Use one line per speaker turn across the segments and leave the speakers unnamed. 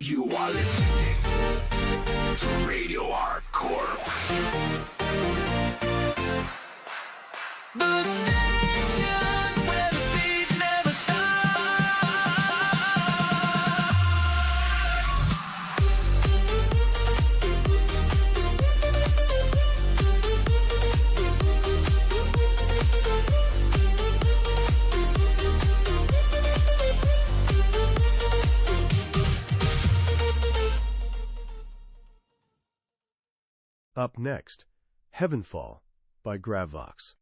You are listening to Radio ArcCorp. The station where the beat never stops.
Up next, Heavenfall by Gravox.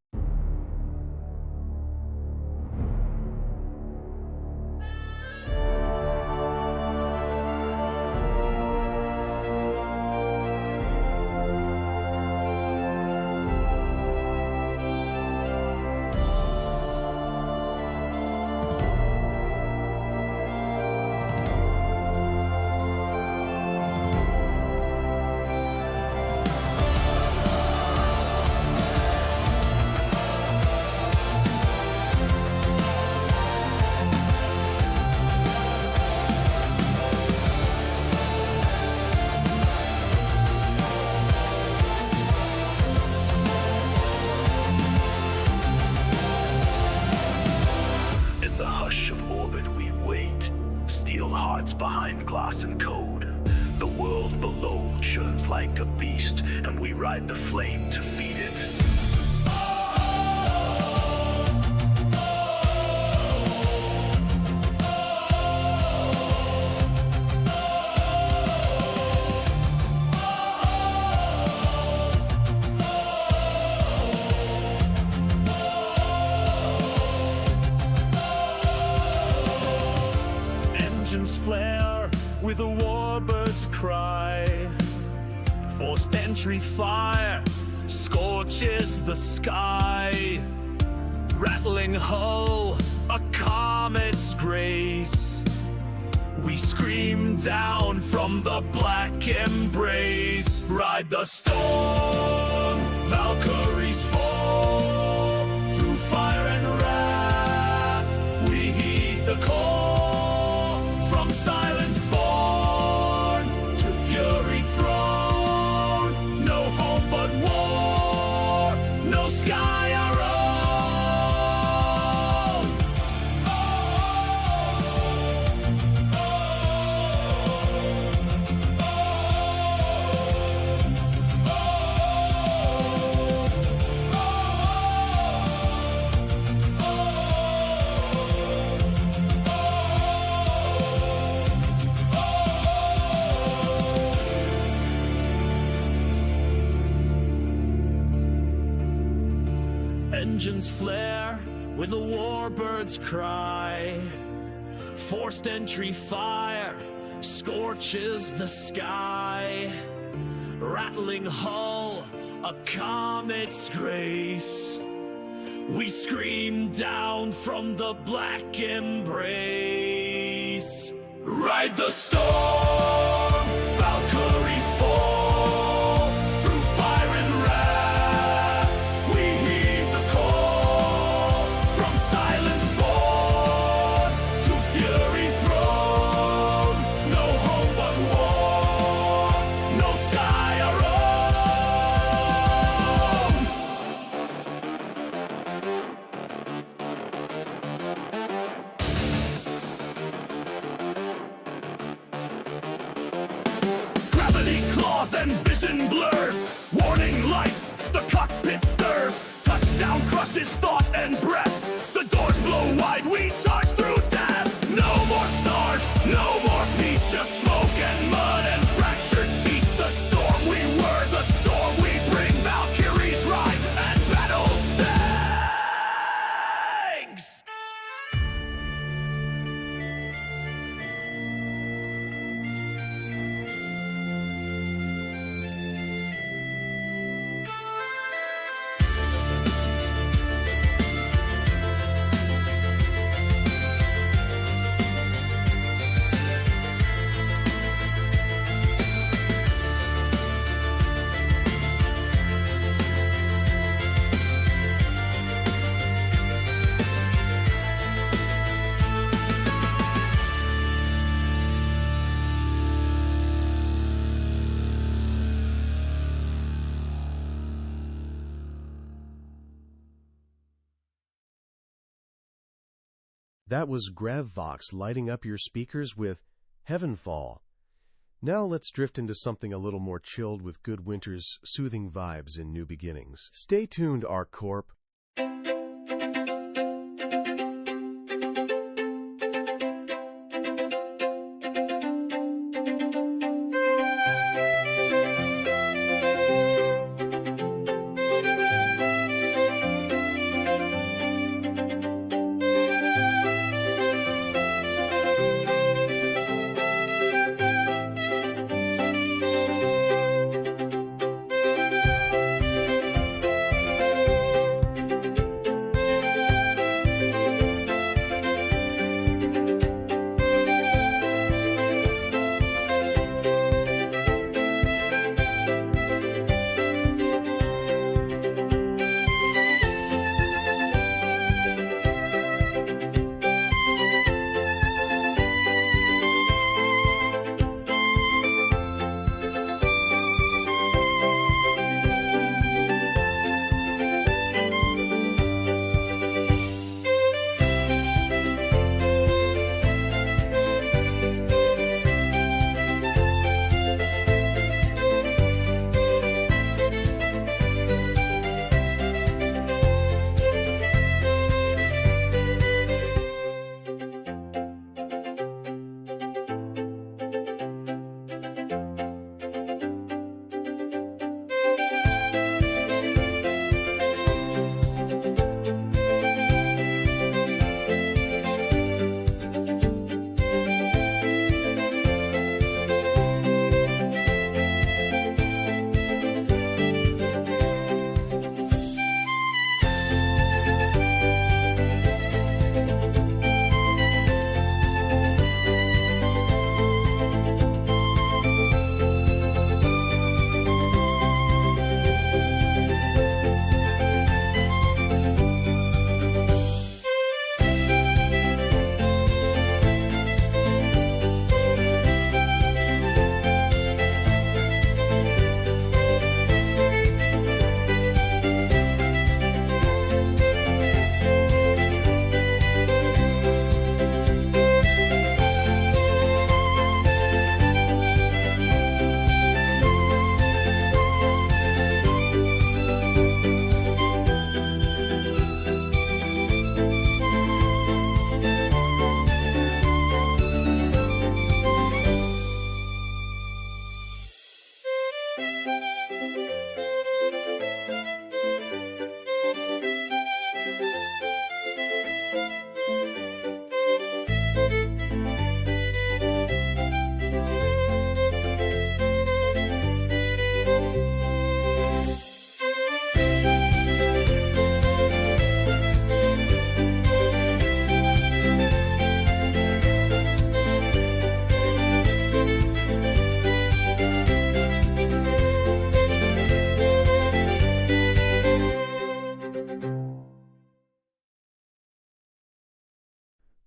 Behind glass and code, the world below churns like a beast, and we ride the flame to feed it.
Engines flare with a warbird's cry. Forced entry fire scorches the sky. Rattling hull, a comet's grace. We scream down from the black embrace. Ride the storm, Valkyries fall. Through fire and wrath, we heed the call. From silence born to fury thrown, no home but war, no sky our own. Engines flare with a warbird's cry. Forced entry fire scorches the sky. Rattling hull, a comet's grace. We scream down from the black embrace. Ride the storm, Valkyries fall. Through fire and wrath, we heed the call. From silence born to fury thrown, no home but war, no sky our own. Gravity claws and vision blurs. Warning lights, the cockpit stirs. Touchdown crushes thought and breath. The doors blow wide, we charge through death. No more stars, no more peace. Just smoke and mud and fractured teeth. The storm we were, the storm we bring. Valkyries ride and battle sings.
That was GravVox lighting up your speakers with Heavenfall. Now let's drift into something a little more chilled with good winter's soothing vibes in New Beginnings. Stay tuned, ArcCorp.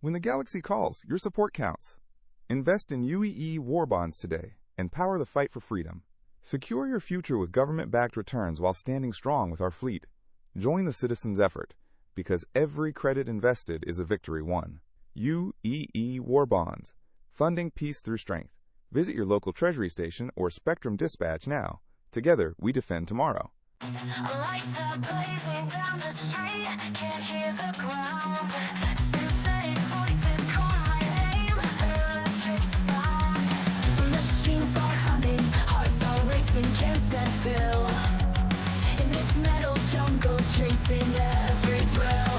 When the galaxy calls, your support counts. Invest in UEE war bonds today and power the fight for freedom. Secure your future with government-backed returns while standing strong with our fleet. Join the citizens' effort, because every credit invested is a victory won. UEE war bonds, funding peace through strength. Visit your local treasury station or Spectrum Dispatch now. Together, we defend tomorrow.
Lights are blazing down the street, can't hear the ground. Synthetic voices call my name, electric sound. Machines are humming, hearts are racing, can't stand still. In this metal jungle, chasing every thrill.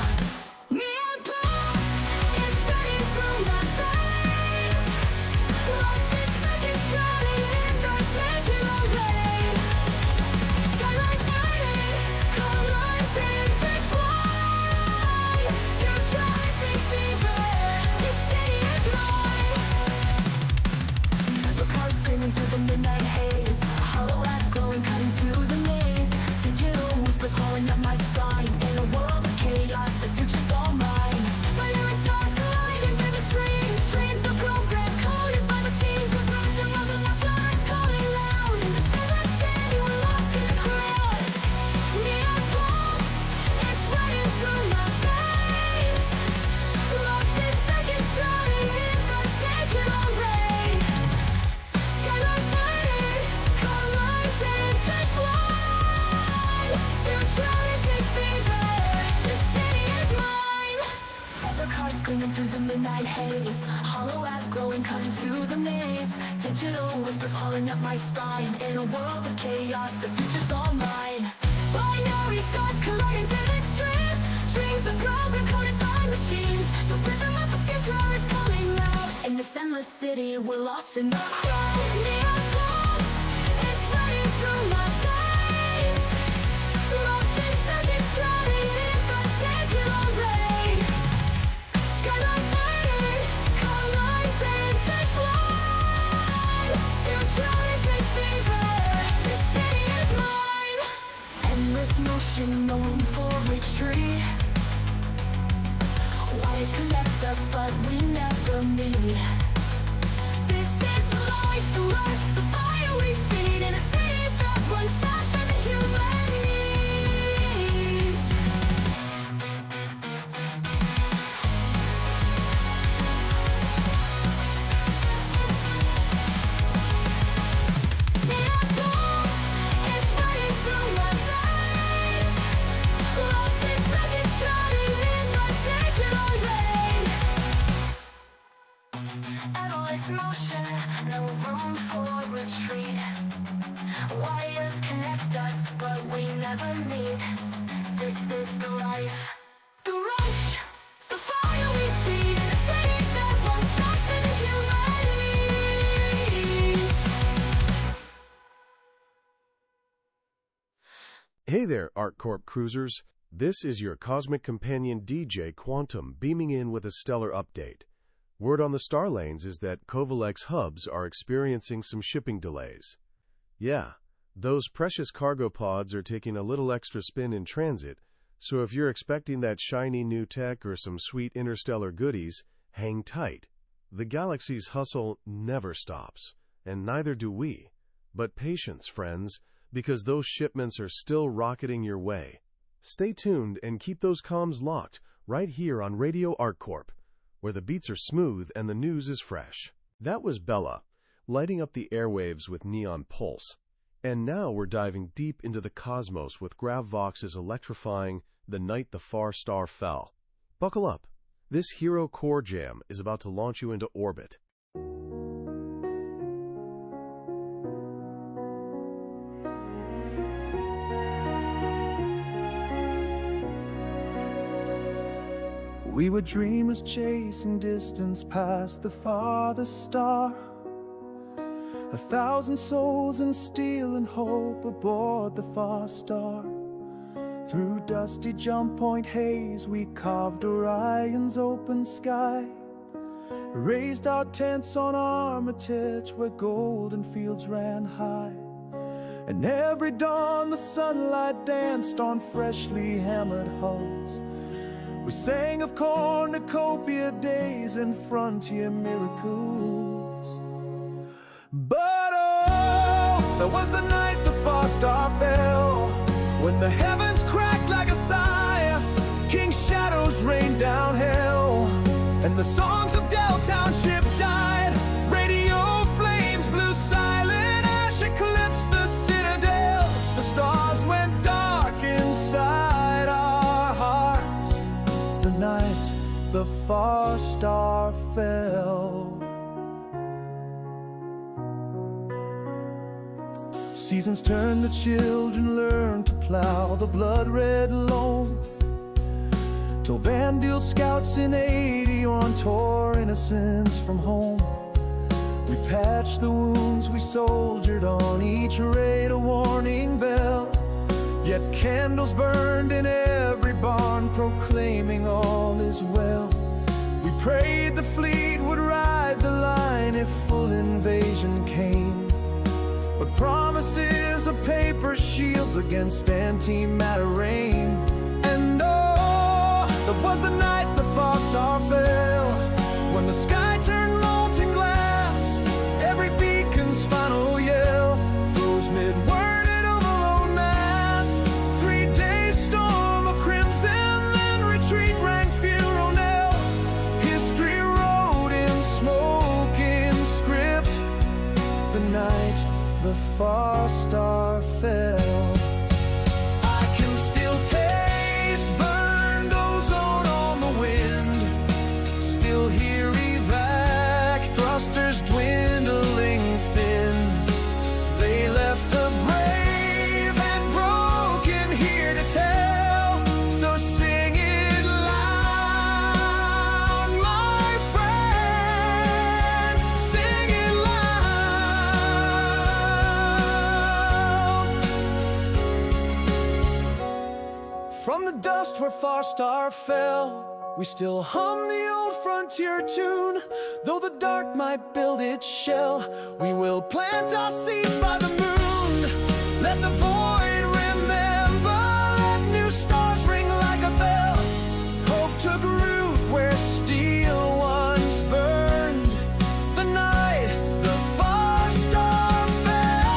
Neon pulse, it's running through my veins. Lost in seconds, drowning in the digital rain. Skylight burning, colors intertwine. Futuristic fever, this city is mine. The cars screaming through the midnight haze. Hollow eyes glowing, cutting through the maze. Digital whispers calling up my spine. In a world of chaos, the future's all mine. Binary stars colliding through the streams. Dreams are programmed, coded by machines. With random other lifelines calling loud. In the silent city, we're lost in the crowd. Neon pulse, it's running through my veins. Lost in digital whispers calling up my spine. In a world of chaos, the future's all mine. Binary stars colliding through extremes. Dreams of growth encoded by machines. The rhythm of the future is calling out. In this endless city, we're lost in the crowd. Neon pulse, it's running through my veins. Lost in circuits, drowning in the digital rain. Skylines burning, car lines intertwine. Futuristic fever, this city is mine. Endless motion, no room for retreat. Wires connect us, but we never meet. This is the life, the rush, the fire we feed. In a city that runs faster than human needs. Neon pulse, it's running through my veins. Lost in circuits, drowning in the digital rain. Endless motion, no room for retreat. Wires connect us, but we never meet. This is the life, the rush, the fire we feed. In a city that runs faster than human needs.
Hey there, ArcCorp cruisers. This is your cosmic companion DJ Quantum beaming in with a stellar update. Word on the star lanes is that Kovalek's hubs are experiencing some shipping delays. Yeah, those precious cargo pods are taking a little extra spin in transit, so if you're expecting that shiny new tech or some sweet interstellar goodies, hang tight. The galaxy's hustle never stops, and neither do we. But patience, friends, because those shipments are still rocketing your way. Stay tuned and keep those comms locked right here on Radio ArcCorp, where the beats are smooth and the news is fresh. That was Bella, lighting up the airwaves with Neon Pulse. And now we're diving deep into the cosmos with Gravvox's electrifying The Night the Far Star Fell. Buckle up. This hero core jam is about to launch you into orbit.
We were dreamers chasing distance past the farthest star. 1,000 souls in steel and hope aboard the far star. Through dusty jump point haze we carved Orion's open sky. Raised our tents on Armitage where golden fields ran high. And every dawn the sunlight danced on freshly hammered hulls. We sang of cornucopia days and frontier miracles. But oh, that was the night the far star fell, when the heavens cracked like a sigh. King's shadows rained down hell, and the songs of Del Township died. Radio flames blew silent, ash eclipsed the citadel. The stars went dark inside our hearts the night the far star fell. Seasons turn, the children learn to plow the blood-red loam, till Vandal scouts in 81 tore innocence from home. We patched the wounds, we soldiered on, each raid a warning bell. Yet candles burned in every barn, proclaiming all is well. We prayed the fleet would ride the line if full invasion came, but promises of paper shields against antimatter rain. And oh, that was the night the far star fell, when the sky turned molten glass. Every beacon's final yell froze mid-worded over lone mass. 3-day storm of crimson, then retreat rang funeral knell. History wrote in smoking script the night the far star fell. I can still taste burned ozone on the wind, still hear evac thrusters dwindling From the dust where Far Star fell, we still hum the old frontier tune. Though the dark might build its shell, we will plant our seeds by the moon. Let the void remember, let new stars ring like a bell. Hope took root where steel once burned. The night the Far Star fell.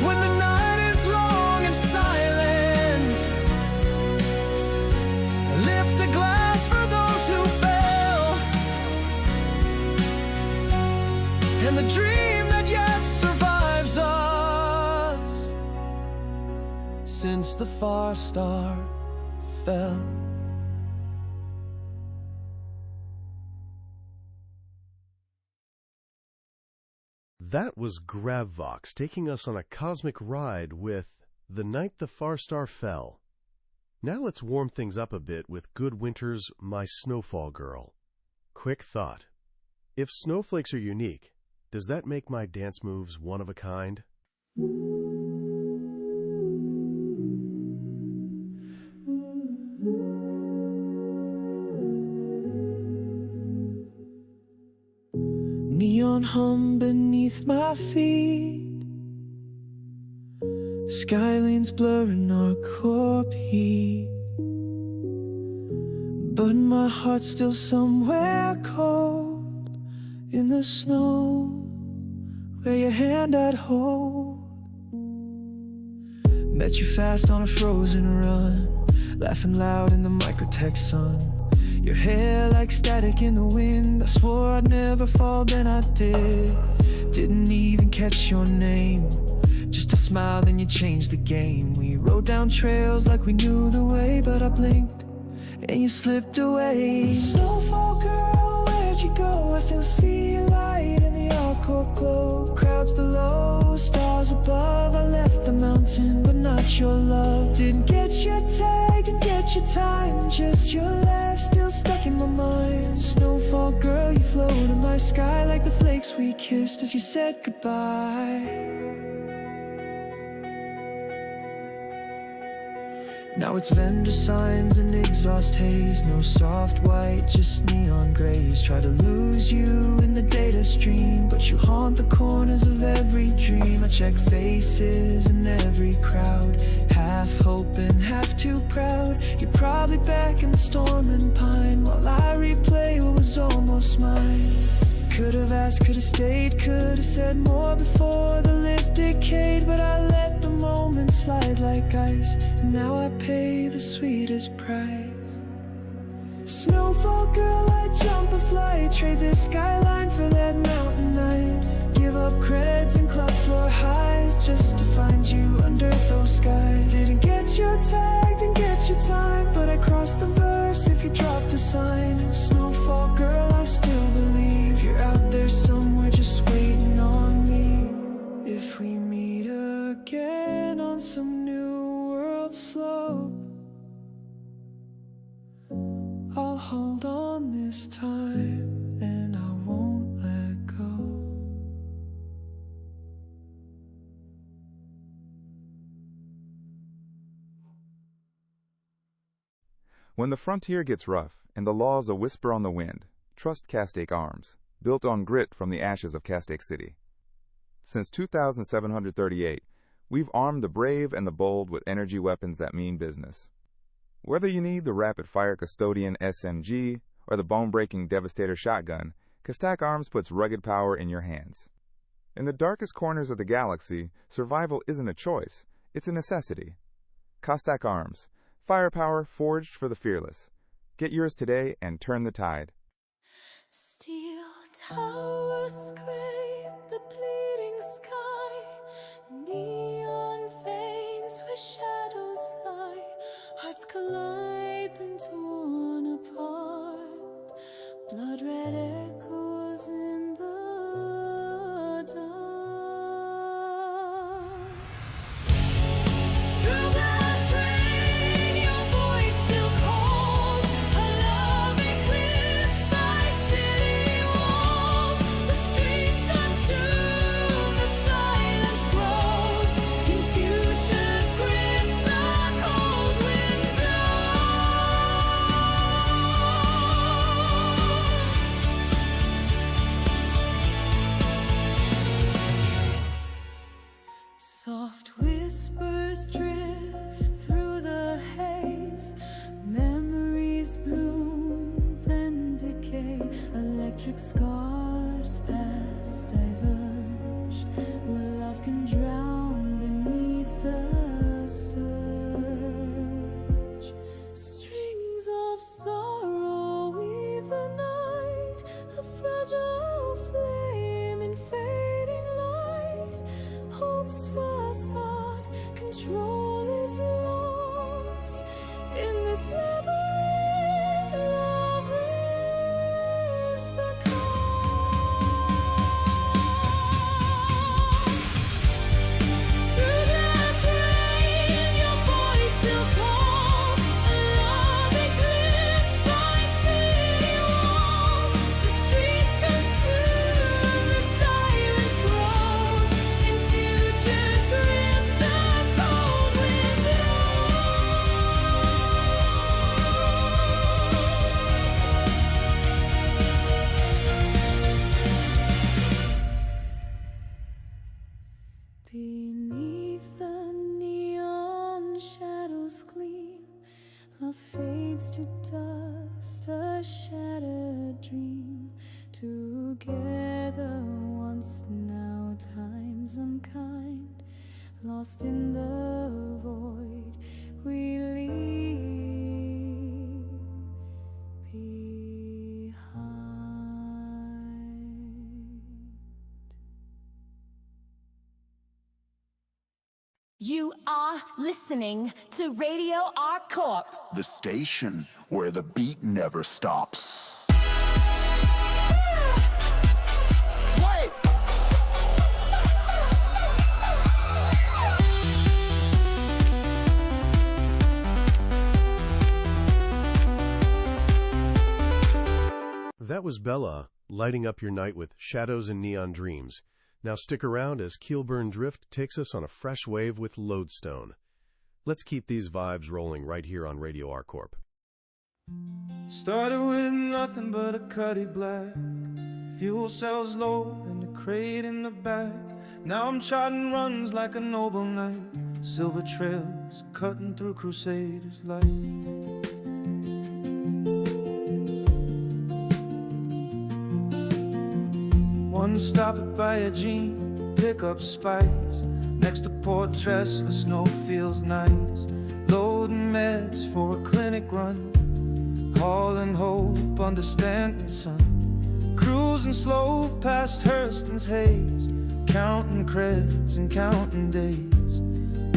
When the night is long and silent, lift a glass for those who fell, and the dream that yet survives us, since the Far Star fell.
That was Gravvox taking us on a cosmic ride with The Night the Far Star Fell. Now let's warm things up a bit with Good Winter's My Snowfall Girl. Quick thought. If snowflakes are unique, does that make my dance moves one of a kind?
Neon hum beneath my feet, skylanes blurring ArcCorp heat, but my heart's still somewhere cold in the snow, where your hand I'd hold. Met you fast on a frozen run, laughing loud in the microtech sun. Your hair like static in the wind. I swore I'd never fall, then I did. Didn't even catch your name. Just a smile, then you changed the game. We rode down trails like we knew the way, but I blinked and you slipped away. Snowfall girl, where'd you go? I still see your light in the ArcCorp glow. Crowds below, stars above. I left the mountain, but not your love. Didn't get your tag, didn't get your time. Just your laugh still stuck in my mind. Snowfall girl, you float in my sky like the flakes we kissed as you said goodbye. Now it's vendor signs and exhaust haze. No soft white, just neon grays. Try to lose you in the data stream, but you haunt the corners of every dream. I check faces in every crowd, half hoping, half too proud. You're probably back in the storm and pine, while I replay what was almost mine. Could've asked, could've stayed, could've said more before the lift decayed, but I let the moment slide like ice, and now I pay the sweetest price. Snowfall girl, I jump a flight, trade this skyline for that mountain night. Give up creds and club floor highs just to find you under those skies. Didn't get your tag, didn't get your time, but I crossed the verse if you dropped a sign. Snowfall girl, I still believe you're out there somewhere just waiting on me. If we meet again on some new world slope, I'll hold on this time and I won't let go.
When the frontier gets rough and the law's a whisper on the wind, trust Castake Arms, built on grit from the ashes of Castake City. Since 2738, we've armed the brave and the bold with energy weapons that mean business. Whether you need the rapid-fire Custodian SMG or the bone-breaking Devastator shotgun, Castake Arms puts rugged power in your hands. In the darkest corners of the galaxy, survival isn't a choice, it's a necessity. Castake Arms, firepower forged for the fearless. Get yours today and turn the tide.
Steel towers scrape the bleeding sky, neon veins where shadows lie, hearts collide then torn apart, blood red echoes in the dark. Through glass rain, your voice still calls, a love eclipsed by city
whispers drift through the haze. Memories bloom, then decay. Electric scars pass, diverge, where love can drown beneath the surge. Strings of sorrow weave the night, a fragile flame in fading light. Hope's facade, control is lost in this labyrinth. Love is the cost. Through glass rain, your voice still calls. A love eclipsed by city walls. The streets consume, the silence grows. In future's grip, the cold wind beneath the neon shadows gleam. Love fades to dust, a shattered dream. Together once, now time's unkind. Lost in the void, we leave behind.
You are listening to Radio ArcCorp.
The station where the beat never stops.
That was Bella, lighting up your night with Shadows and Neon Dreams. Now stick around as Keelburn Drift takes us on a fresh wave with Lodestone. Let's keep these vibes rolling right here on Radio ArcCorp.
Started with nothing but a cutty black, fuel cells low and a crate in the back. Now I'm charting runs like a noble knight, silver trails cutting through crusaders' light. One stop at Bayajin, pick up spice. Next to Port Tress, the snow feels nice. Loading meds for a clinic run, hauling hope, understanding sun. Cruising slow past Hurston's haze, counting creds and counting days.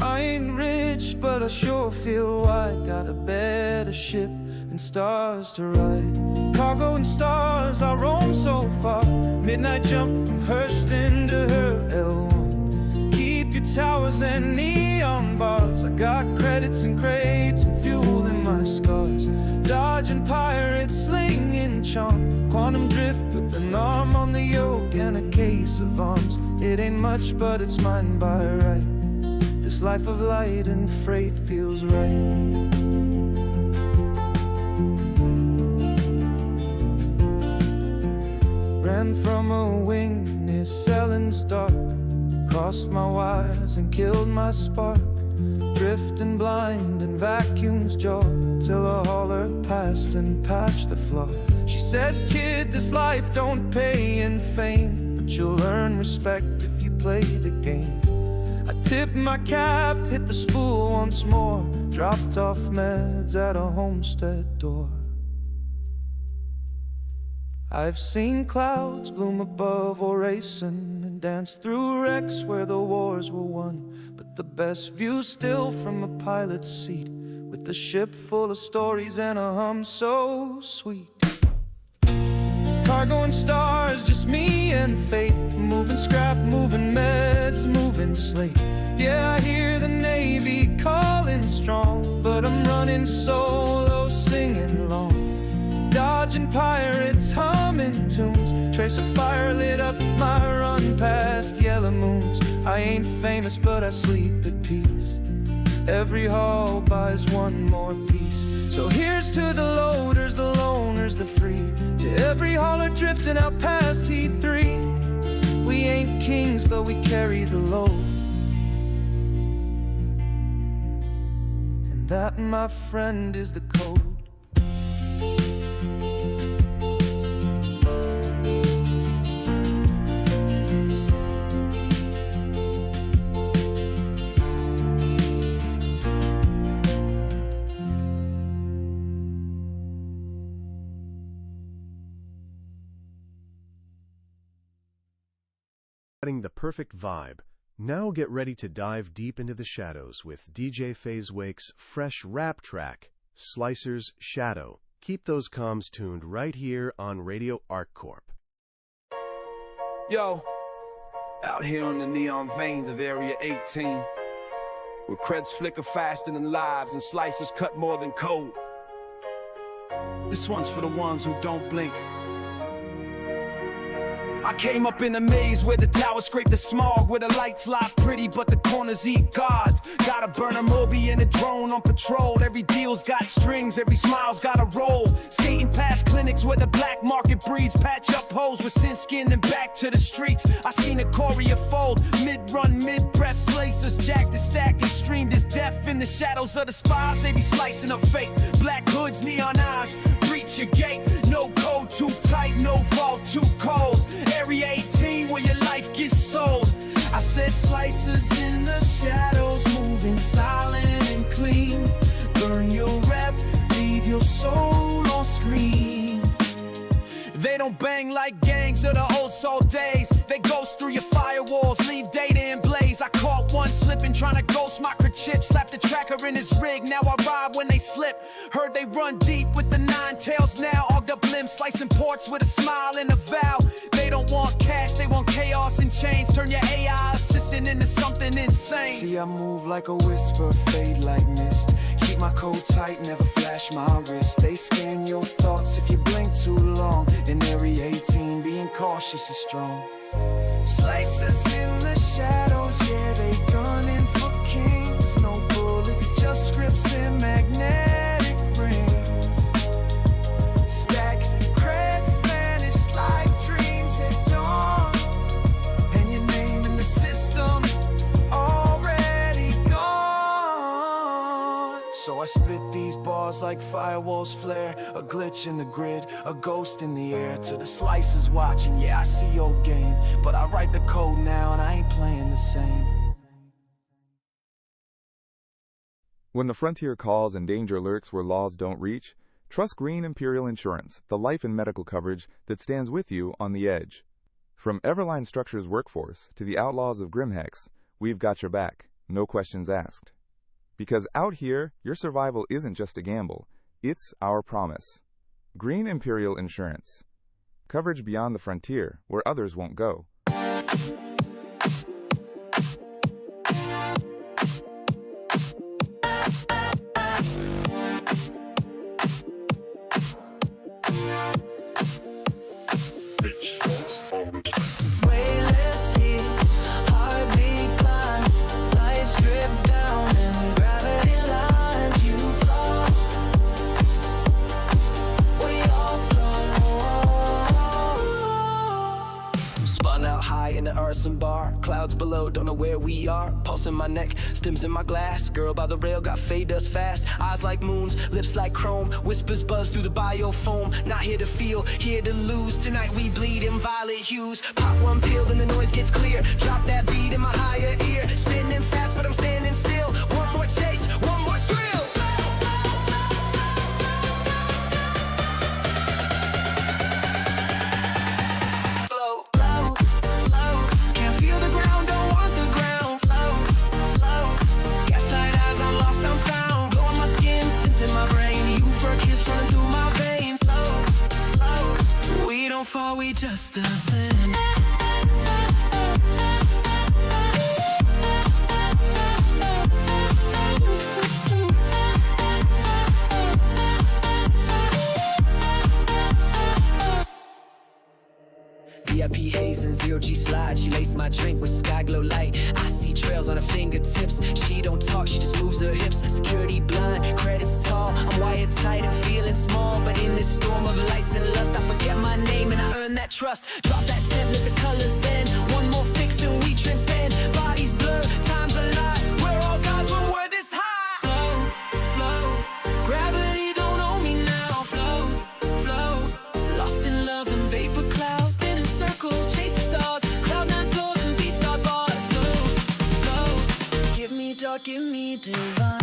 I ain't rich, but I sure feel wide. Got a better ship and stars to ride. Cargo and stars, I roam so far. Midnight jump from Hurston to her L1. Keep your towers and neon bars. I got credits and crates and fuel in my scars. Dodging pirates, slinging charm. Quantum drift with an arm on the yoke and a case of arms. It ain't much, but it's mine by right. This life of light and freight feels right. Ran from a wing near Sellen's Dark, crossed my wires and killed my spark. Drifting blind in vacuum's jaw, till a hauler passed and patched the flaw. She said, kid, this life don't pay in fame, but you'll earn respect if you play the game. I tipped my cap, hit the spool once more, dropped off meds at a homestead door. I've seen clouds bloom above Oracen and dance through wrecks where the wars were won, but the best view's still from a pilot's seat, with the ship full of stories and a hum so sweet. Cargo and stars, just me and fate, moving scrap, moving meds, moving slate. Yeah, I hear the Navy calling strong, but I'm running solo, singing long. Dodging pirates, humming tunes, trace of fire lit up my run past yellow moons. I ain't famous, but I sleep at peace. Every haul buys one more piece. So here's to the loaders, the loners, the free, to every hauler drifting out past T3. We ain't kings, but we carry the load. And that, my friend, is the code.
The perfect vibe. Now get ready to dive deep into the shadows with DJ Faze Wake's fresh rap track, Slicer's Shadow. Keep those comms tuned right here on Radio ArcCorp.
Yo, out here on the neon veins of Area 18, where creds flicker faster than lives and slicers cut more than code. This one's for the ones who don't blink. I came up in a maze where the towers scrape the smog, where the lights lie pretty but the corners eat gods. Got a burner Moby and a drone on patrol. Every deal's got strings, every smile's got a roll. Skating past clinics where the black market breeds. Patch up holes with sin skin and back to the streets. I seen a courier fold, mid-run, mid-breath. Slicers jacked the stack and streamed his death. In the shadows of the spies, they be slicing up fake. Black hoods, neon eyes, breach your gate. No code too tight, no vault too cold. Area 18 where your life gets sold. I said slicers in the shadows, moving silent and clean. Burn your rep, leave your soul on screen. They don't bang like gangs of the old soul days. They ghost through your firewalls, leave data in blaze. I caught one slipping, trying to ghost my chip. Slapped the tracker in his rig, now I ride when they slip. Heard they run deep with the 9 tails now. Ogged up limbs, slicing ports with a smile and a vow. They don't want cash, they want chaos and chains. Turn your AI assistant into something insane. See, I move like a whisper, fade like mist. Keep my code tight, never flash my wrist. They scan your thoughts if you blink too long. In Area 18, being cautious is strong. Slicers in the shadows, yeah, they gunning for kings. No bullets, just scripts and magnetic rings. Stack creds, vanish like dreams at dawn. And your name in the system, already gone. So I spit these bars like firewalls flare. A glitch in the grid, a ghost in the air. To the slicers watching, yeah, I see your game. But I write the code now and I ain't playing the same.
When the frontier calls and danger lurks where laws don't reach, trust Green Imperial Insurance, the life and medical coverage that stands with you on the edge. From Everline Structures Workforce to the Outlaws of Grimhex, we've got your back, no questions asked. Because out here, your survival isn't just a gamble, it's our promise. Green Imperial Insurance. Coverage beyond the frontier, where others won't go.
Bar, clouds below, don't know where we are. Pulse in my neck, stems in my glass. Girl by the rail, got fade dust fast. Eyes like moons, lips like chrome. Whispers buzz through the biofoam. Not here to feel, here to lose. Tonight we bleed in violet hues. Pop one pill, then the noise gets clear. Drop that beat in my higher ear. Spinning fast, but I'm standing still. One more taste, one more thrill. We just ascend. VIP haze and zero-G slide. She laced my drink with sky glow light. I see trails on her fingertips. She don't talk, she just moves her hips. Security blind, credits tall. I'm wired tight and feeling small. But in this storm of lights and lust, I forget my name and I earn that trust. Drop that tent, let the colors bend. One more fix and we transcend. Bodies blur, time's a lie. We're all gods when we're this high. Flow,
give me divine.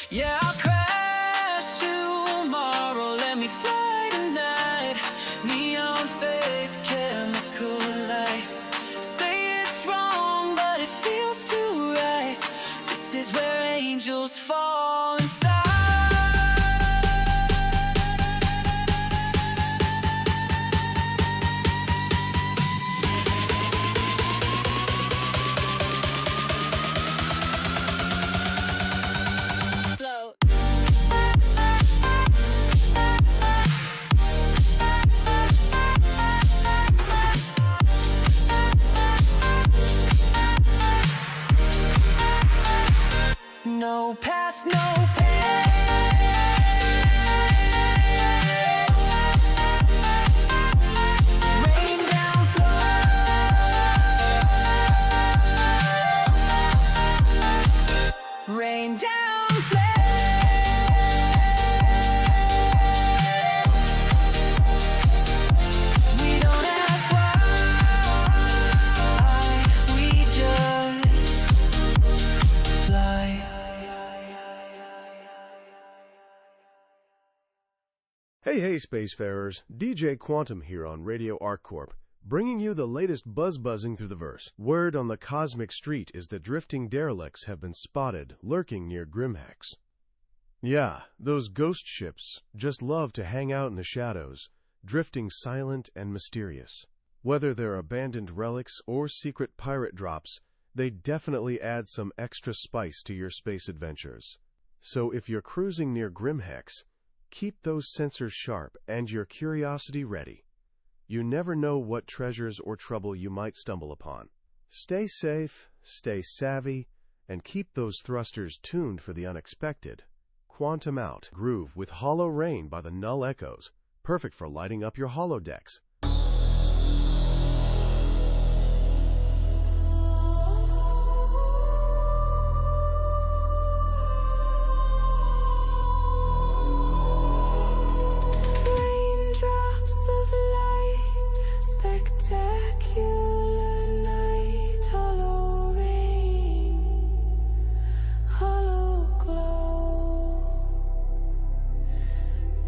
Yeah, I'll crash tomorrow. Let me fly tonight. Neon faith, chemical light. Say it's wrong, but it feels too right. This is where angels fall and stop.
Float.
No past, no pain. Rain down, flow. Rain down, flame. We don't ask why, we just fly.
Hey, spacefarers. DJ Quantum here on Radio ArcCorp, bringing you the latest buzzing through the verse. Word on the cosmic street is that drifting derelicts have been spotted lurking near Grimhex. Yeah, those ghost ships just love to hang out in the shadows, drifting silent and mysterious. Whether they're abandoned relics or secret pirate drops, they definitely add some extra spice to your space adventures. So if you're cruising near Grimhex, keep those sensors sharp and your curiosity ready. You never know what treasures or trouble you might stumble upon. Stay safe, stay savvy, and keep those thrusters tuned for the unexpected. Quantum out. Groove with Hollow Rain by the Null Echoes. Perfect for lighting up your holodecks.
Raindrops of light, spectacular night, hollow rain, hollow glow.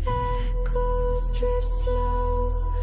Echoes drift slow,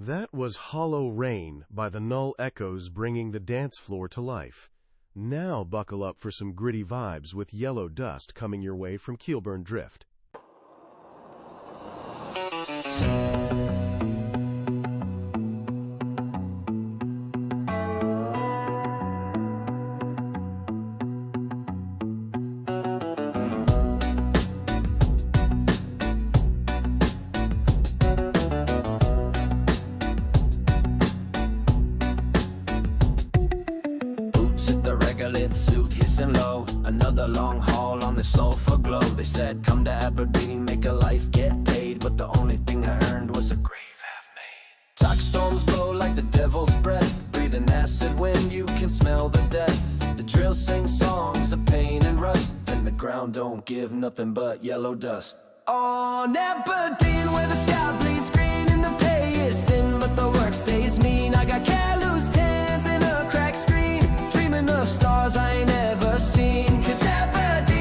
That was Hollow Rain by the Null Echoes, bringing the dance floor to life. Now buckle up for some gritty vibes with Yellow Dust coming your way from Keelburn Drift.
Suit hissing low, another long haul on the sulfur glow. They said come to Aberdeen, make a life, get paid, but the only thing I earned was a grave half-made. Talk storms blow like the devil's breath, breathing acid wind, you can smell the death. The drill sing songs of pain and rust, and the ground don't give nothing but yellow dust. On Aberdeen where the sky bleeds green and the pay is thin, but the work stays mean. I got callous hands and a cracked screen, dreaming of stars I ain't ever seen. Cause Aberdeen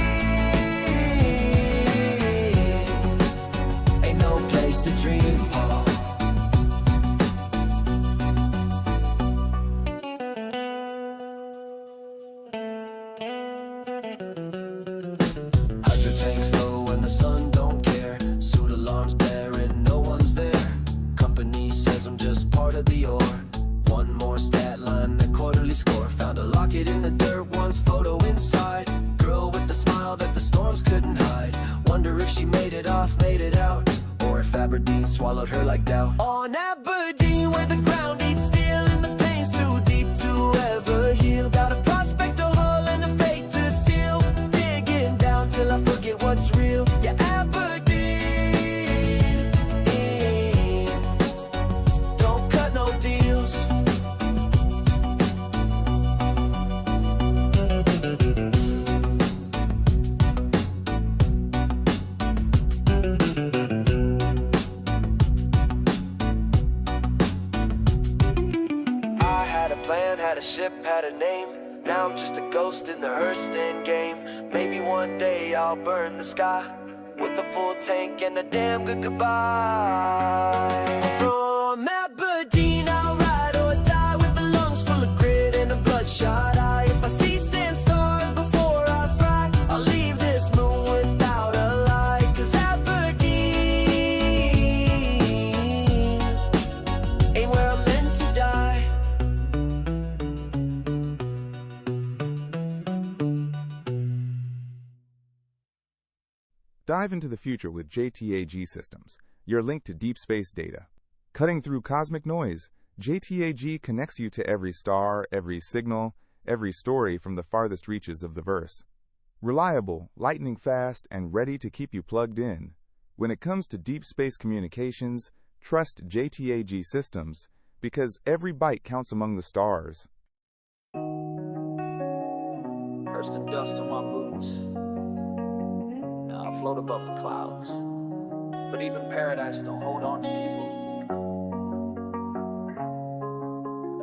ain't no place to dream, Paul. Hydro tanks low and the sun don't care, suit alarms bare and no one's there. Company says I'm just part of the ore. One more stat line, the quarterly score. Found a locket in the dirt, one's photo inside. Girl with the smile that the storms couldn't hide. Wonder if she made it off, made it out, or if Aberdeen swallowed her like doubt. On Aberdeen where the ground eats steel and the pain's too deep to ever heal. Got a prospect, a hull and a fate to seal. Digging down till I forget what's real. Yeah, Aberdeen don't cut no deals. Had a ship, had a name. Now I'm just a ghost in the hearse end game. Maybe one day I'll burn the sky with a full tank and a damn good goodbye. From Aberdeen I'll ride or die with the lungs full of grit and a bloodshot eye. If I see stand stars before I fry, I'll leave this moon without a lie. Cause Aberdeen ain't where I'm meant to die.
Dive into the future with JTAG Systems, your link to deep space data. Cutting through cosmic noise, JTAG connects you to every star, every signal, every story from the farthest reaches of the verse. Reliable, lightning fast, and ready to keep you plugged in. When it comes to deep space communications, trust JTAG Systems, because every byte counts among the stars.
Dust and dust on my boots. Now I float above the clouds. But even paradise don't hold on to people.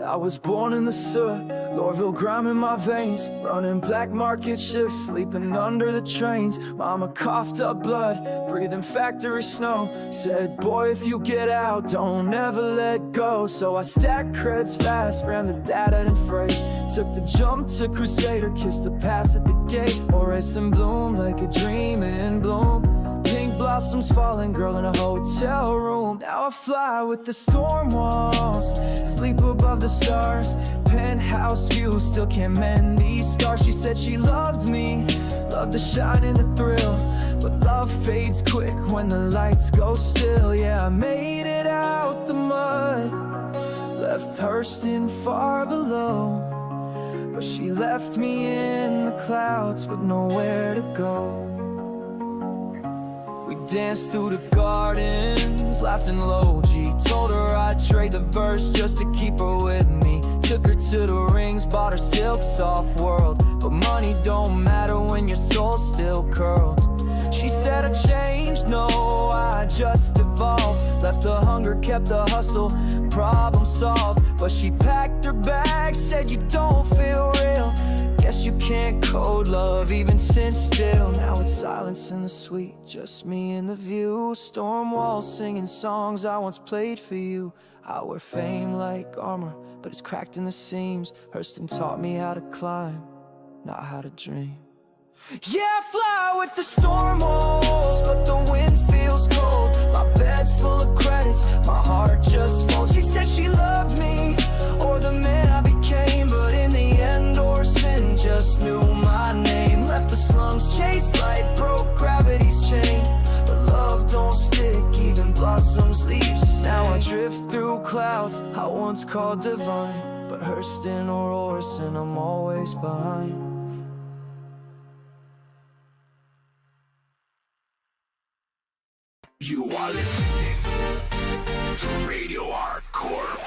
I was born in the soot, Lorville grime in my veins, running black market shifts, sleeping under the trains. Mama coughed up blood, breathing factory snow, said, boy, if you get out, don't ever let go. So I stacked creds fast, ran the data and freight, took the jump to Crusader, kissed the pass at the gate, Horace and bloom like a dream in bloom. Pink blossoms falling, girl in a hotel room. Now I fly with the storm walls, sleep above the stars, penthouse view, still can't mend these scars. She said she loved me, loved the shine and the thrill, but love fades quick when the lights go still. Yeah, I made it out the mud, left Thurston far below, but she left me in the clouds with nowhere to go. We danced through the gardens, laughed in low G, told her I'd trade the verse just to keep her with me. Took her to the rings, bought her silk soft world, but money don't matter when your soul's still curled. She said I changed, no, I just evolved. Left the hunger, kept the hustle, problem solved. But she packed her bag, said you don't feel real. Guess you can't code love, even sit still. Now it's silence in the suite, just me and the view. Storm walls singing songs I once played for you. I wear fame like armor, but it's cracked in the seams. Hurston taught me how to climb, not how to dream. Yeah, I fly with the storm rolls, but the wind feels cold. My bed's full of credits, my heart just folds. She said she loved me, or the man I became, but in the end Orson just knew my name. Left the slums, chased light, broke gravity's chain. But love don't stick, even blossoms leaves. Now I drift through clouds I once called divine, but Hurston or Orson, I'm always behind.
You are listening to Radio ArcCorp.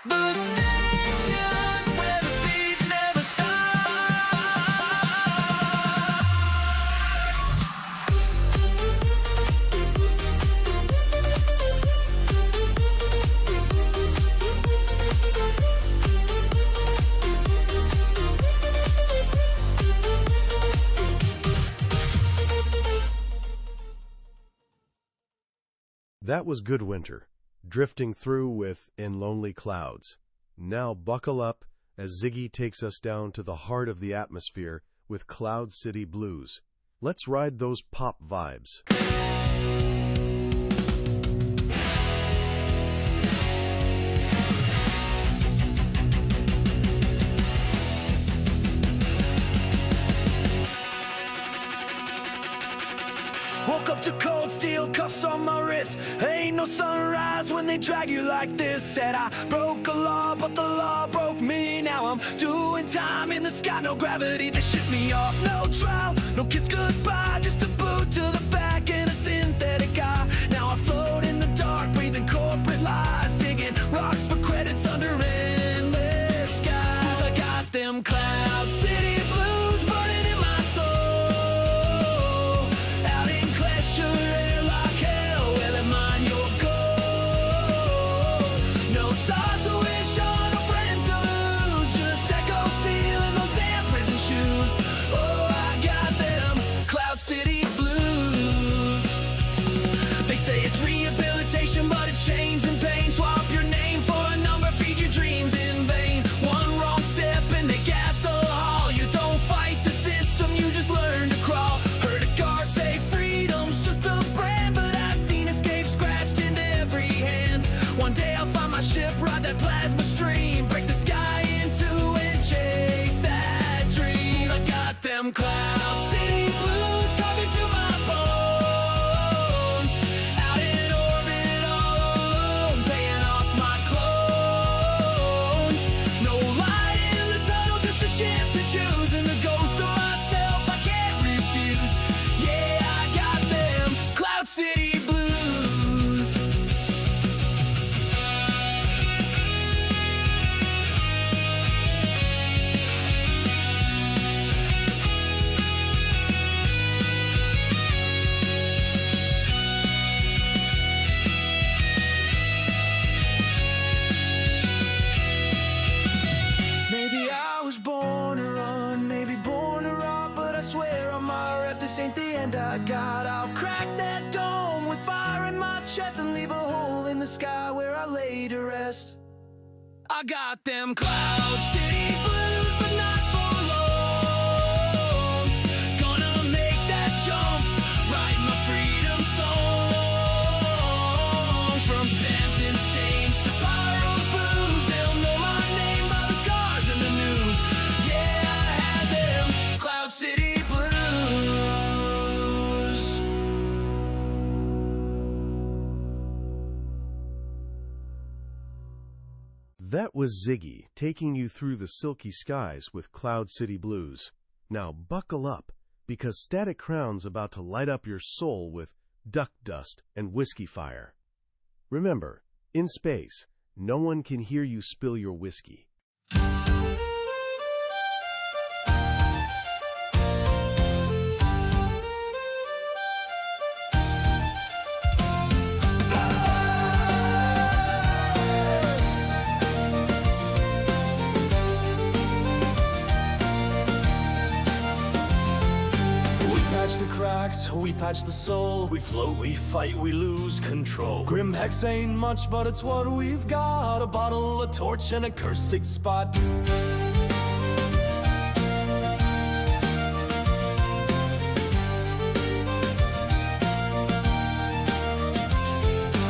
The station where the beat never stops.
That was Good Winter, drifting through with In Lonely Clouds. Now buckle up as Ziggy takes us down to the heart of the atmosphere with Cloud City Blues. Let's ride those pop vibes.
Woke up to cold steel cuffs on my wrist. Ain't no sunrise when they drag you like this. Said I broke a law, but the law broke me. Now I'm doing time in the sky, no gravity to ship me off. No trial, no kiss goodbye, just a boot to the back and a synthetic eye. Now I float in the dark, breathing corporate lies, digging rocks for credits under endless skies. I got them Cloud City blues burning in my soul. Out in Clash, your air like hell, well at mine your goal. No stars to wish on, no friends to lose, just echo steel in those damn prison shoes. Oh, I got them Cloud City blues. They say it's rehabilitation, but it's chains and pain. Swap your name for a number, feed your dreams in vain. One wrong step and they gas the hall. You don't fight the system, you just learn to crawl. Heard a guard say freedom's just a brand, but I've seen escape scratched into every hand. One day I'll find my ship, ride that plasma stream, break the sky in two and chase that dream. I got them Cloud City blues carved into my bones. Out in orbit all alone, paying off my clones. No light in the tunnel, just a ship to choose, and the ghost of myself I can't refuse. Yeah, I got them Cloud City blues. Maybe I was born to run, maybe born to rob, but I swear on my rep, this ain't the end I got. I'll crack that dome with fire in my chest and leave a hole in the sky where I lay to rest. I got them Cloud City blues, but not for long. Gonna make that jump, write my freedom song. From Stanton's chains to Pyro's blues, they'll know my name by the scars in the news. Yeah, I had them Cloud City blues.
That was Ziggy taking you through the silky skies with Cloud City Blues. Now buckle up, because Static Crown's about to light up your soul with duck dust and whiskey fire. Remember, in space, no one can hear you spill your whiskey.
We patch the cracks, we patch the soul.
We float, we fight, we lose control.
Grim hex ain't much, but it's what we've got. A bottle, a torch, and a caustic spot.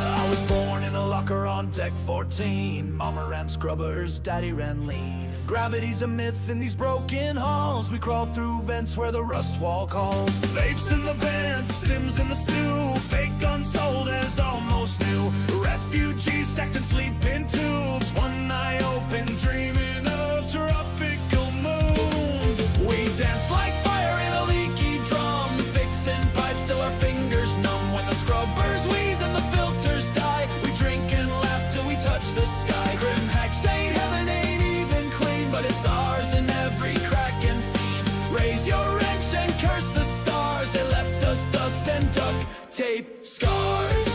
I was born in a locker on deck 14. Mama ran scrubbers, daddy ran lean. Gravity's a myth in these broken halls. We crawl through vents where the rust wall calls. Vapes in the vents, stims in the stew. Fake unsold as almost new. Refugees stacked in sleeping tubes. One eye open, dreaming of tropical moons. We dance like fire in a leaky drum, fixing pipes till our fingers numb. When the scrubbers wheeze and the filters die, we drink and laugh till we touch the sky. Grim hex ain't heaven, ain't even clean, but it's ours in every crack and seam. Raise your wrench and curse the stars. They left us dust and duct tape scars.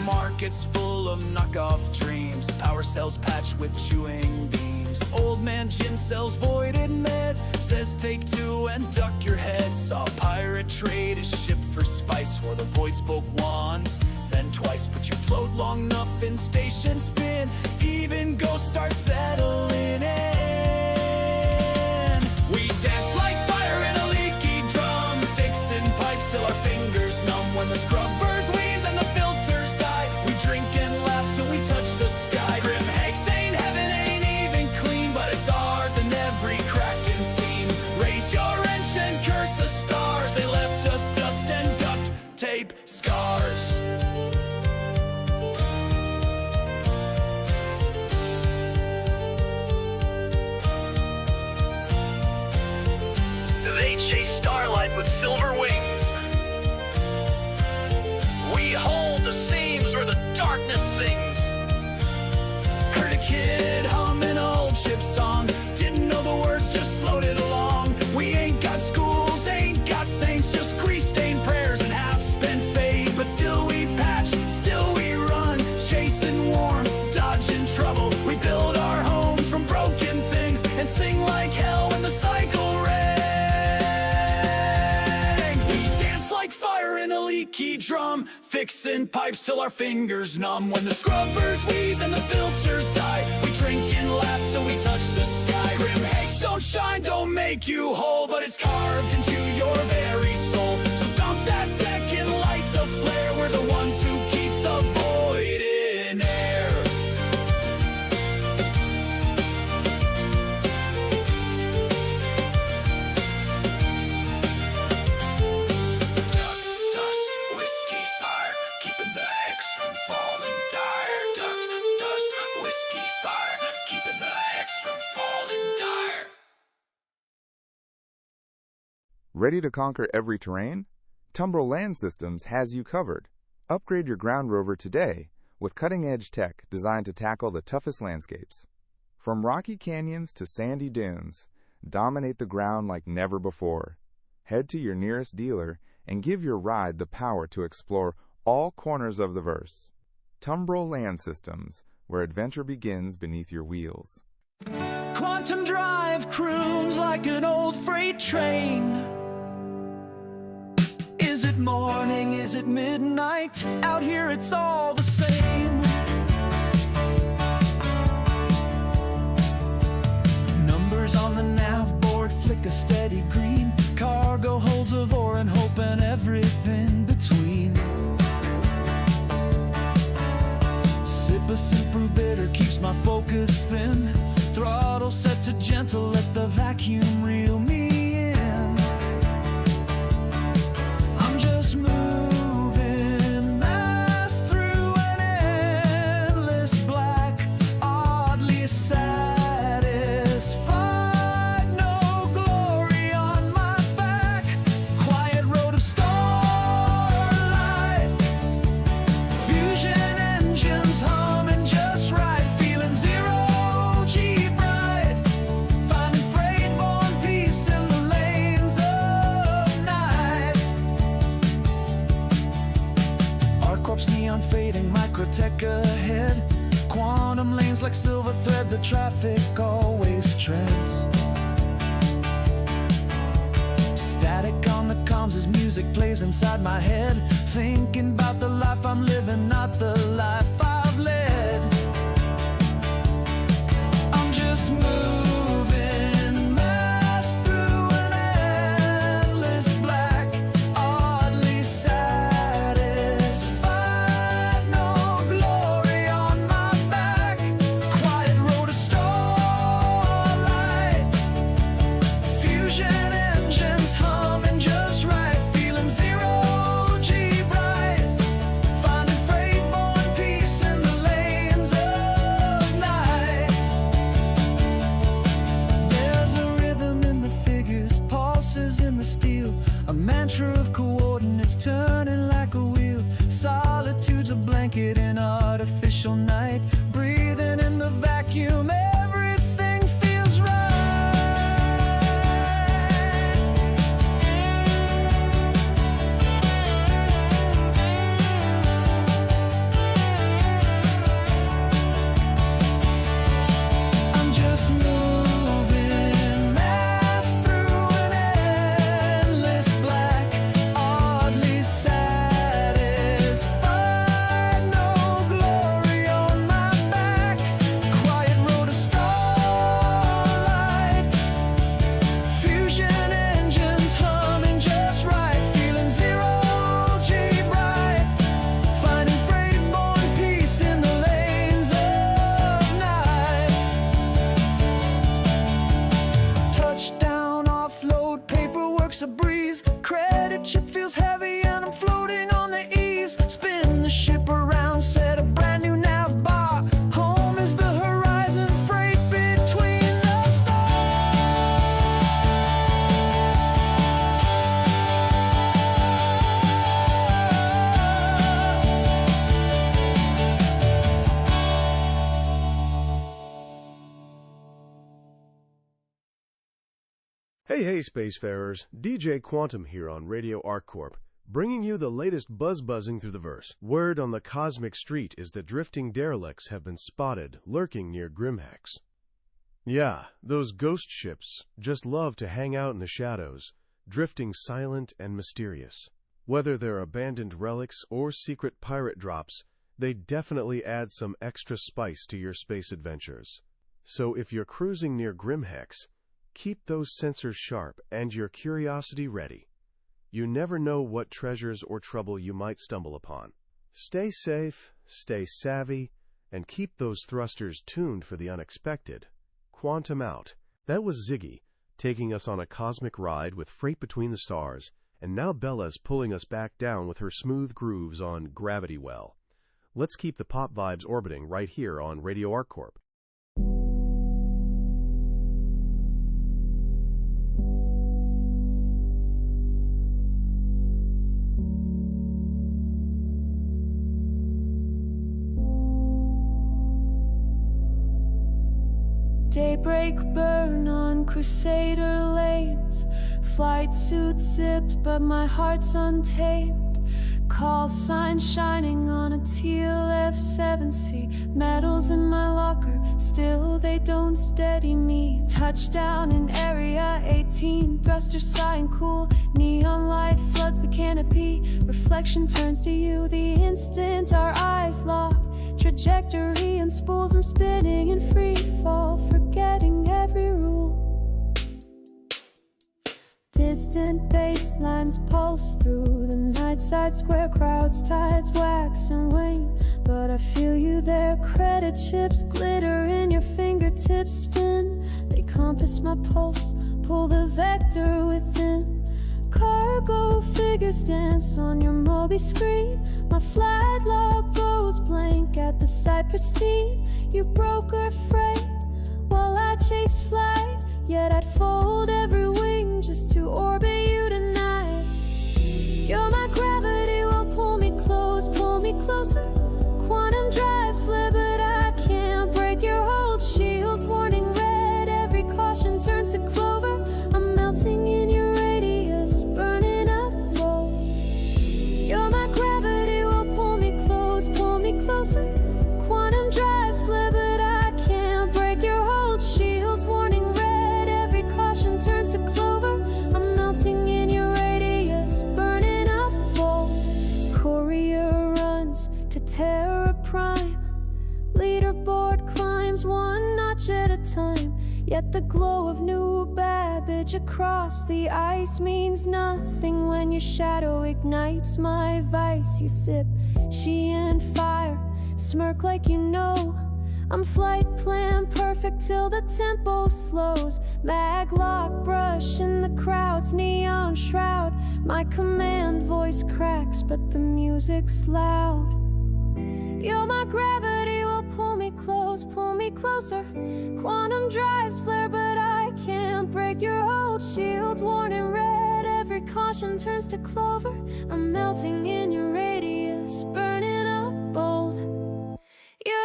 Markets full of knockoff dreams. Power cells patched with chewing beams. Old man gin sells voided meds. Says take two and duck your head. Saw pirate trade is shipped for spice. Where the void spoke once, then twice. But you float long enough in station spin, even ghosts start settling in. We dance like fire in a leaky drum, fixing pipes till our fingers numb. When the scrubbers wheeze and the filters die, we drink and laugh till we touch the sky. Grim hex ain't heaven, ain't even clean, but it's ours in every crack and seam. Raise your wrench and curse the stars. They left us dust and duct tape scars. They chase starlight with silver wings. We hold the seams where the darkness sings. Heard a kid hum an old ship song. Didn't know the words, just floated along. We ain't got schools, ain't got saints, just grease-stained prayers and half-spent faith. But still we patch, still we run, chasing warmth, dodging trouble. We build our homes from broken things and sing like hell when the cycle rang. We dance like fire in a leaky drum, fixing pipes till our fingers numb. When the scrubbers wheeze and the filters die, we drink and laugh till we touch the sky. Grim hex don't shine, don't make you whole, but it's carved into your very soul. So stomp that deck and light the flare. We're the ones who keep the void in air. Duct, dust, whiskey, fire, keeping the hex from falling dire. Duct, dust, whiskey, fire, keeping the hex from falling dire.
Ready to conquer every terrain? Tumbrel Land Systems has you covered. Upgrade your ground rover today with cutting-edge tech designed to tackle the toughest landscapes. From rocky canyons to sandy dunes, dominate the ground like never before. Head to your nearest dealer and give your ride the power to explore all corners of the verse. Tumbrel Land Systems, where adventure begins beneath your wheels.
Quantum drive croons like an old freight train. Is it morning? Is it midnight? Out here it's all the same. Numbers on the nav board flick a steady green. Cargo holds of ore and hope and everything between. Sip a simple bitter keeps my focus thin. Throttle set to gentle, let the vacuum reel me in. I'm just moving mass through an endless black, oddly satisfied. No glory on my back, quiet road of starlight. Fusion engines humming just right, feeling zero G bright. Finding freight-borne peace in the lanes of night. ArcCorp's neon fading, microtech ahead. Quantum lanes like silver thread, the traffic always treads. Static on the comms as music plays inside my head. Thinking about the life I'm living, not the life I've led. I'm just moving mass through an endless black, oddly satisfied, no glory on my back. Quiet road of starlight, fusion engines humming just right, feeling zero G bright, finding freight-borne peace in the lanes of night. There's a rhythm in the figures, pulses in the steel, a mantra of coordinates turning like a wheel. Solitude's a blanket in artificial night, breathing in the vacuum, everything feels right. I'm just moving mass through an endless black, oddly satisfied, no glory on my back. Quiet road of starlight, fusion engines humming just right, feeling zero G bright, finding freight-borne peace in the lanes of night. Touchdown, offload, paperwork's a breeze. Credit chip feels heavy and I'm floating on the ease. Spin the ship around, set a brand new nav bar. Home is the horizon, freight between the
Hey, spacefarers, DJ Quantum here on Radio ArcCorp, bringing you the latest buzzing through the verse. Word on the cosmic street is that drifting derelicts have been spotted lurking near Grimhex. Yeah, those ghost ships just love to hang out in the shadows, drifting silent and mysterious. Whether they're abandoned relics or secret pirate drops, they definitely add some extra spice to your space adventures. So if you're cruising near Grimhex, keep those sensors sharp and your curiosity ready. You never know what treasures or trouble you might stumble upon. Stay safe, stay savvy, and keep those thrusters tuned for the unexpected. Quantum out. That was Ziggy, taking us on a cosmic ride with freight between the stars, and now Bella's pulling us back down with her smooth grooves on Gravity Well. Let's keep the pop vibes orbiting right here on Radio ArcCorp.
Daybreak burn on Crusader lanes. Flight suit zipped, but my heart's untamed. Call sign shining on a teal F7C. Medals in my locker, still they don't steady me. Touchdown in Area 18. Thruster sighing cool. Neon light floods the canopy. Reflection turns to you the instant our eyes lock. Trajectory and spools, I'm spinning in free fall, forgetting every rule. Distant bass lines pulse through the night side, square crowds, tides wax and wane. But I feel you there, credit chips glitter in your fingertips, spin. They compass my pulse, pull the vector within. Cargo figures dance on your Moby screen. My flight log goes blank at the sight pristine. You broker freight while I chase flight, yet I'd fold every wing just to orbit you tonight. You're my gravity, will pull me close, pull me closer. Quantum drives flare, but I can't break your hold. Shields warning red, every caution turns to clover. I'm melting in your radius, burning up low. You're my gravity, will pull me close, pull me closer. Quantum drives to terror prime. Leaderboard climbs one notch at a time. Yet the glow of new Babbage across the ice means nothing when your shadow ignites my vice. You sip she and fire, smirk like you know I'm flight plan perfect till the tempo slows. Maglock brush in the crowd's neon shroud. My command voice cracks, but the music's loud. You're my gravity, will pull me close, pull me closer. Quantum drives flare, but I can't break your hold. Shields worn in red, every caution turns to clover. I'm melting in your radius, burning up bold. You're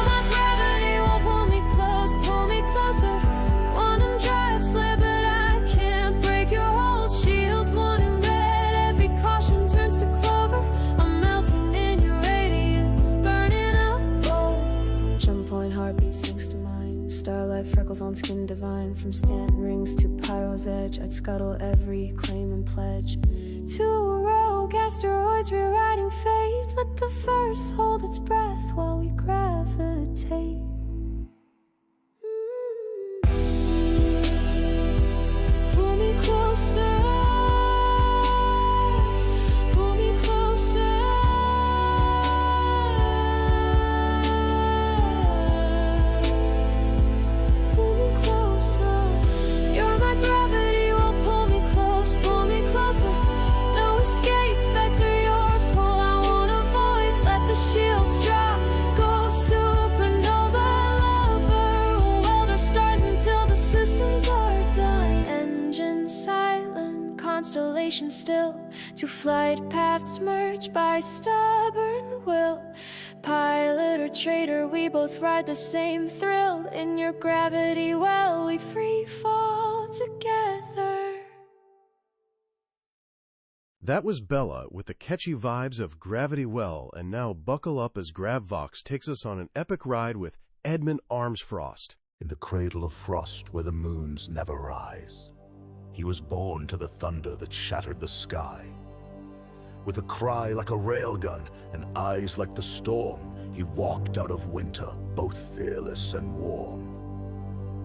my gravity, won't pull me closer. Quantum drives flare, but I can't break your hold. Shields worn in red, every caution turns to clover. I'm melting in your radius, burning up gold. Jump point heartbeat sinks to mine. Starlight freckles on skin divine. From Stanton rings to Pyro's edge, I'd scuttle every claim and pledge. To rogue asteroids rewriting fate. Let the verse hold its breath while we gravitate. Pull me closer. Pull me closer. Pull me closer. You're my gravity, will pull me close, pull me closer. No escape vector, your pull I won't avoid. Let the shields drop, go supernova lover. Weld our stars until the systems are done. Engine silent, constellation still. To flight paths merged by stubborn will. Pilot or traitor, we both ride the same thrill. In your gravity well, we free fall together.
That was Bella with the catchy vibes of Gravity Well, and now buckle up as GravVox takes us on an epic ride with Edmund Armsfrost.
In the cradle of frost where the moons never rise, he was born to the thunder that shattered the sky. With a cry like a railgun and eyes like the storm, he walked out of winter, both fearless and warm.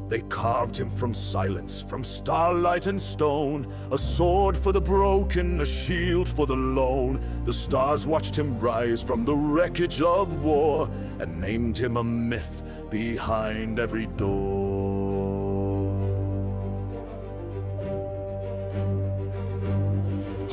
They carved him from silence, from starlight and stone, a sword for the broken, a shield for the lone. The stars watched him rise from the wreckage of war, and named him a myth behind every door.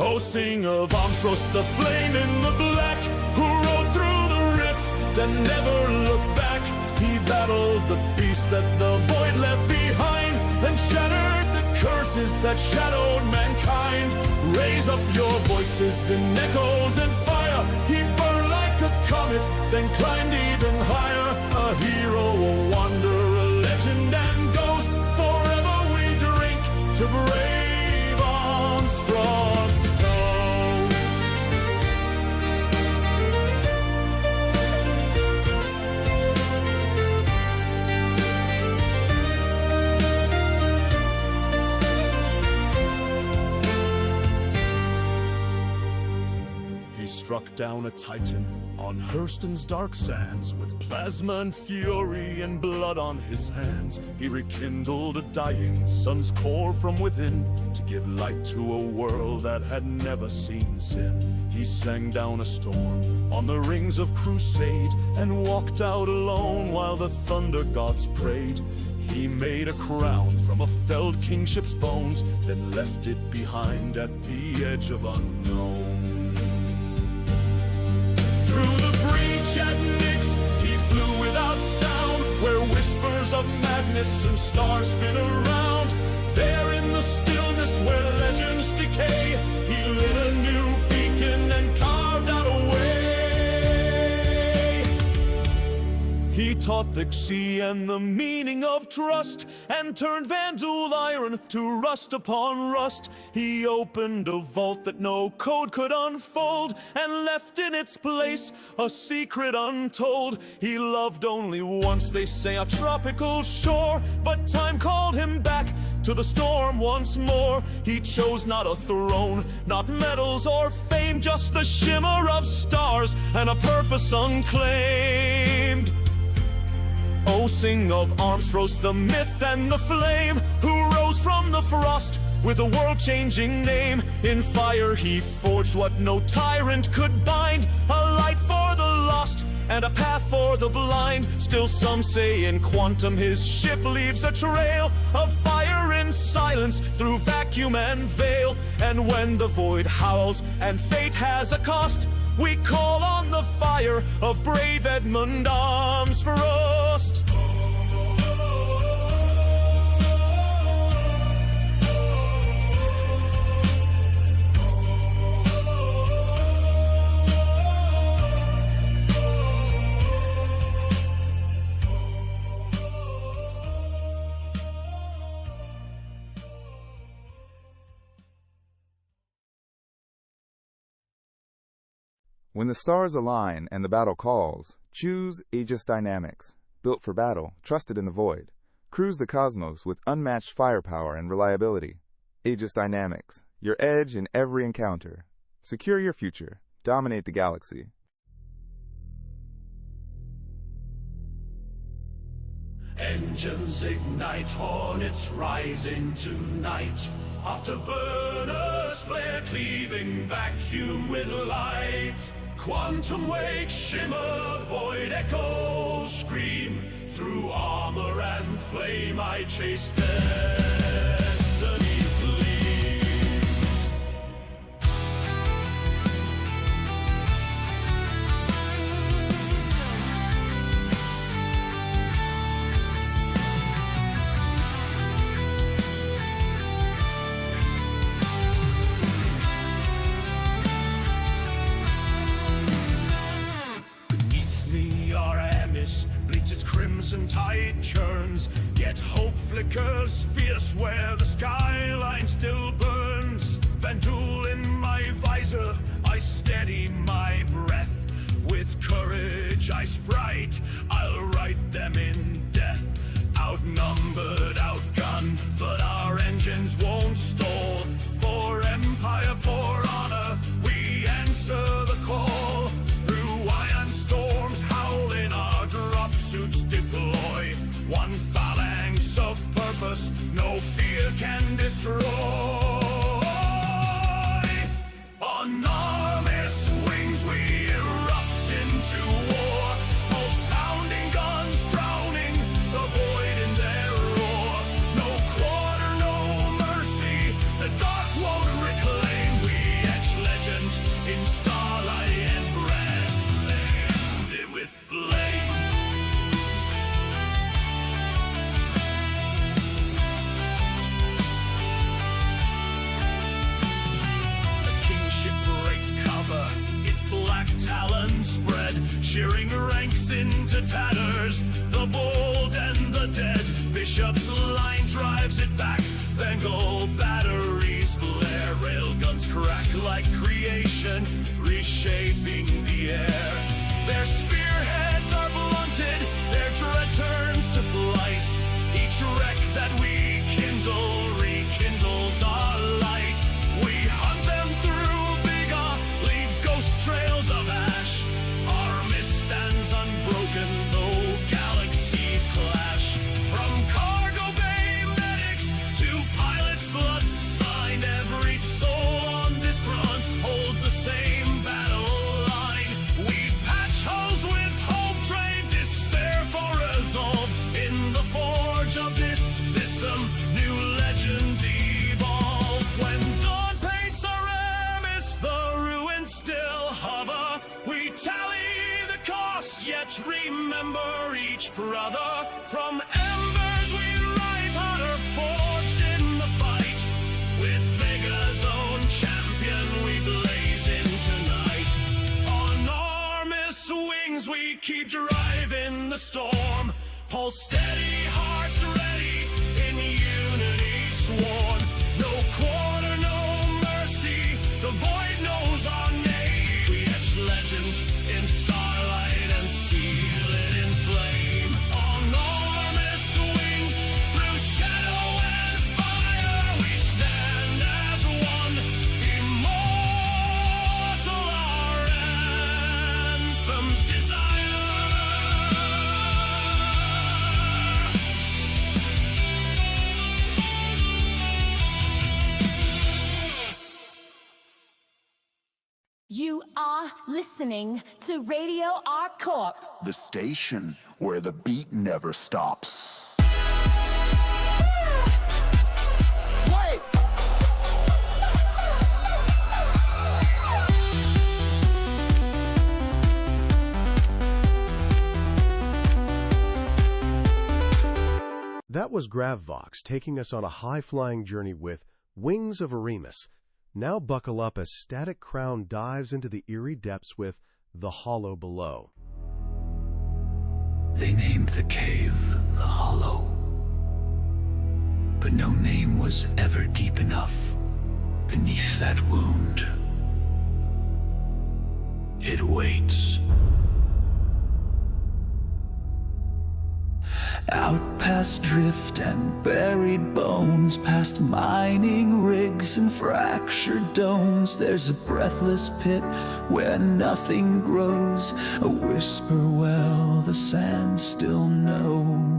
Oh, sing of Armsfrost, the flame in the black, who rode through the rift and never looked back. He battled the beast that the void left behind, and shattered the curses that shadowed mankind. Raise up your voices in echoes and fire. He burned like a comet, then climbed even higher. A hero, a wanderer, a legend and ghost. Forever we drink to brave Armsfrost. Struck down a titan on Hurston's dark sands. With plasma and fury and blood on his hands, he rekindled a dying sun's core from within, to give light to a world that had never seen sin. He sang down a storm on the rings of crusade, and walked out alone while the thunder gods prayed. He made a crown from a felled kingship's bones, then left it behind at the edge of unknown. Through the breach at Nyx, he flew without sound, where whispers of madness and stars spin around. There in the stillness where legends decay, he lit a new beacon and carved out a way. He
taught the sea and the meaning of trust, and turned Vandal iron to rust upon rust. He opened a vault that no code could unfold, and left in its place a secret untold. He loved only once, they say, a tropical shore, but time called him back to the storm once more. He chose not a throne, not medals or fame, just the shimmer of stars and a purpose unclaimed. Oh, sing of arms, roast the myth and the flame, who rose from the frost with a world-changing name. In fire he forged what no tyrant could bind, a light for the lost and a path for the blind. Still some say in quantum his ship leaves a trail of fire in silence through vacuum and veil. And when the void howls and fate has a cost, we call on the fire of brave Edmund Armsfrost.
When the stars align and the battle calls, choose Aegis Dynamics. Built for battle, trusted in the void. Cruise the cosmos with unmatched firepower and reliability. Aegis Dynamics, your edge in every encounter. Secure your future. Dominate the galaxy.
Engines ignite, hornets rising tonight. Afterburners flare, cleaving vacuum with light. Quantum wake, shimmer, void echoes scream. Through armor and flame I chase destiny's gleam. Crimson tide churns, yet hope flickers fierce where the skyline still burns. Vandal in my visor, I steady my breath. With courage I sprite, I'll write them in death. Outnumbered, outgunned, but our engines won't stall. For empire, for honor, we answer the call. Through iron storms howling, our drop suits deploy. One phalanx of purpose, no fear can destroy. On army's wings we erupt into war. Pulse pounding guns drowning the void in their roar. No quarter, no mercy, the dark won't reclaim. We etch legend in starlight and brand it with flame. Its black talons spread, shearing ranks into tatters. The bold and the dead, Bishop's line drives it back. Bengal batteries flare, railguns crack like creation, reshaping the air. Their spearheads are blunted, their dread turns to flight. Each wreck that we kindle rekindles our light. We hunt them through vigor, leave ghost trails of ash. Our mist stands unbroken, though galaxies clash. From cargo bay medics to pilots blood signed, every soul on this front holds the same battle line. We patch holes with hope, trade despair for resolve. In the forge of this system, new legends evolve. When dawn paints our amis, the ruins still hover. We tally the cost, yet remember each brother. From embers we rise hotter, forged in the fight. With Vega's own champion we blaze into night. On Armis wings we keep driving the storm. Hold steady, hearts ready, in unity sworn. No quarter, no mercy, the void knows our name. We etch legend in starlight and seal it in flame. On enormous wings, through shadow and fire, we stand as one, immortal, our anthem's desire.
You are listening to Radio ArcCorp.
The station where the beat never stops.
Wait!
That was Gravvox taking us on a high-flying journey with Wings of Eremus. Now buckle up as Static Crown dives into the eerie depths with The Hollow Below.
They named the cave the Hollow, but no name was ever deep enough beneath that wound. It waits. Out past drift and buried bones, past mining rigs and fractured domes, there's a breathless pit where nothing grows, a whisper well the sand still knows.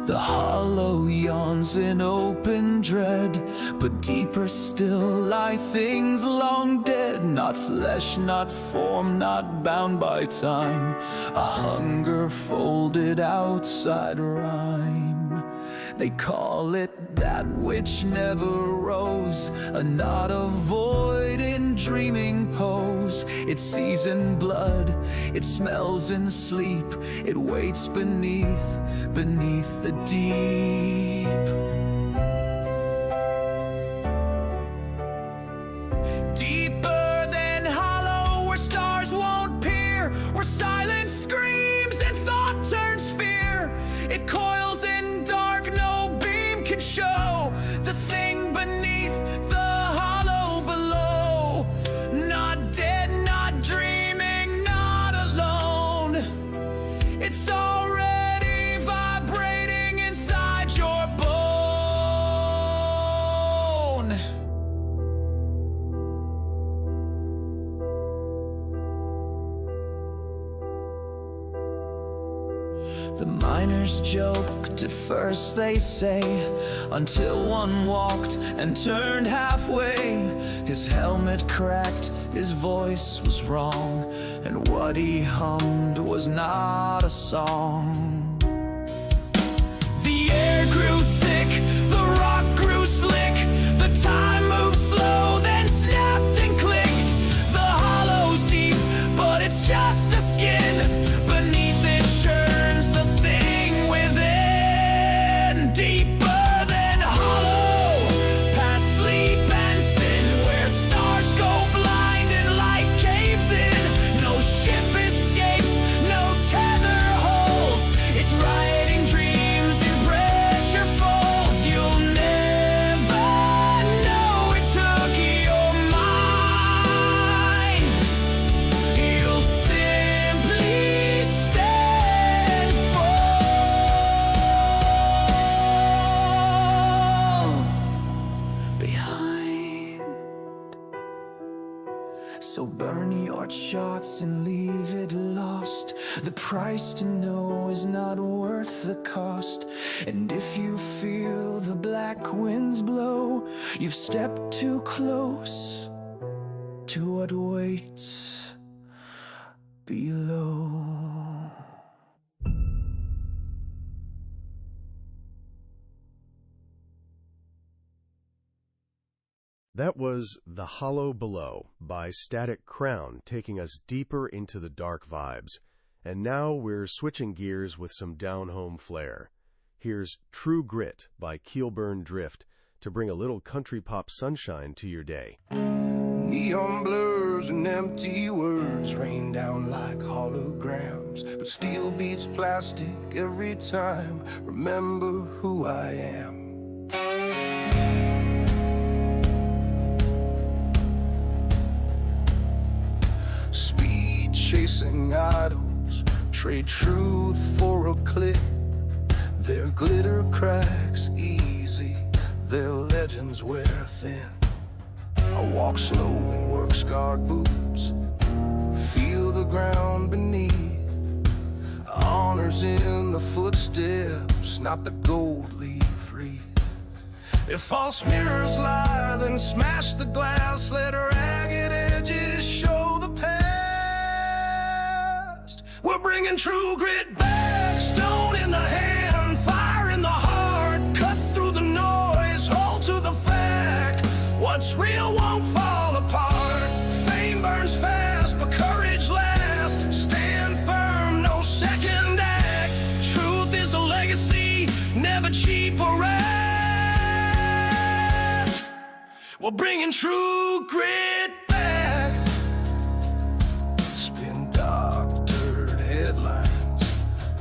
The hollow yawns in open dread, but deeper still lie things long dead. Not flesh, not form, not bound by time, a hunger folded outside rhyme. They call it that which never rose, a knot of void in dreaming pose. It sees in blood, it smells in sleep, it waits beneath the deep. Deeper than hollow, where stars won't peer, where silence screams and thought turns fear. It coils in dark, no beam can show the thing beneath the hollow below. Not dead, not dreaming, not alone. It's already vibrating inside your bone. The miners joked at first, they say, until one walked and turned halfway. His helmet cracked, his voice was wrong, and what he hummed was not a song. The air grew thick, the rock grew slick, the time moved slow, then snapped and clicked. The hollow's deep, but it's just a skin. Beneath it churns the thing within. Deeper than hollow, past sleep and sin, where stars go blind and light caves in. No ship escapes, no tether holds. It's riding dreams in pressure folds. You'll never know it took your mind. You'll simply stand fall behind. So burn your charts and leave it lost. The price to know is not worth the cost. And if you feel the black winds blow, you've stepped too close to what waits below.
That was The Hollow Below by Static Crown, taking us deeper into the dark vibes. And now we're switching gears with some down-home flair. Here's True Grit by Keelburn Drift to bring a little country pop sunshine to your day.
Neon blurs and empty words rain down
down like holograms, but steel beats plastic every time. Remember who I am. Speed chasing idols, trade truth for a click. Their glitter cracks easy, their legends wear thin. I walk slow in work-scarred boots, feel the ground beneath. Honors in the footsteps, not the gold leaf wreath. If false mirrors lie, then smash the glass. Let ragged edges show the past. We're bringing true grit back, stone in the hand, fire in the heart. Cut through the noise, hold to the fact. What's real won't fall apart. Fame burns fast, but courage lasts. Stand firm, no second act. Truth is a legacy, never cheap or wrapped. We're bringing true grit back. Spin dark dirt headlines,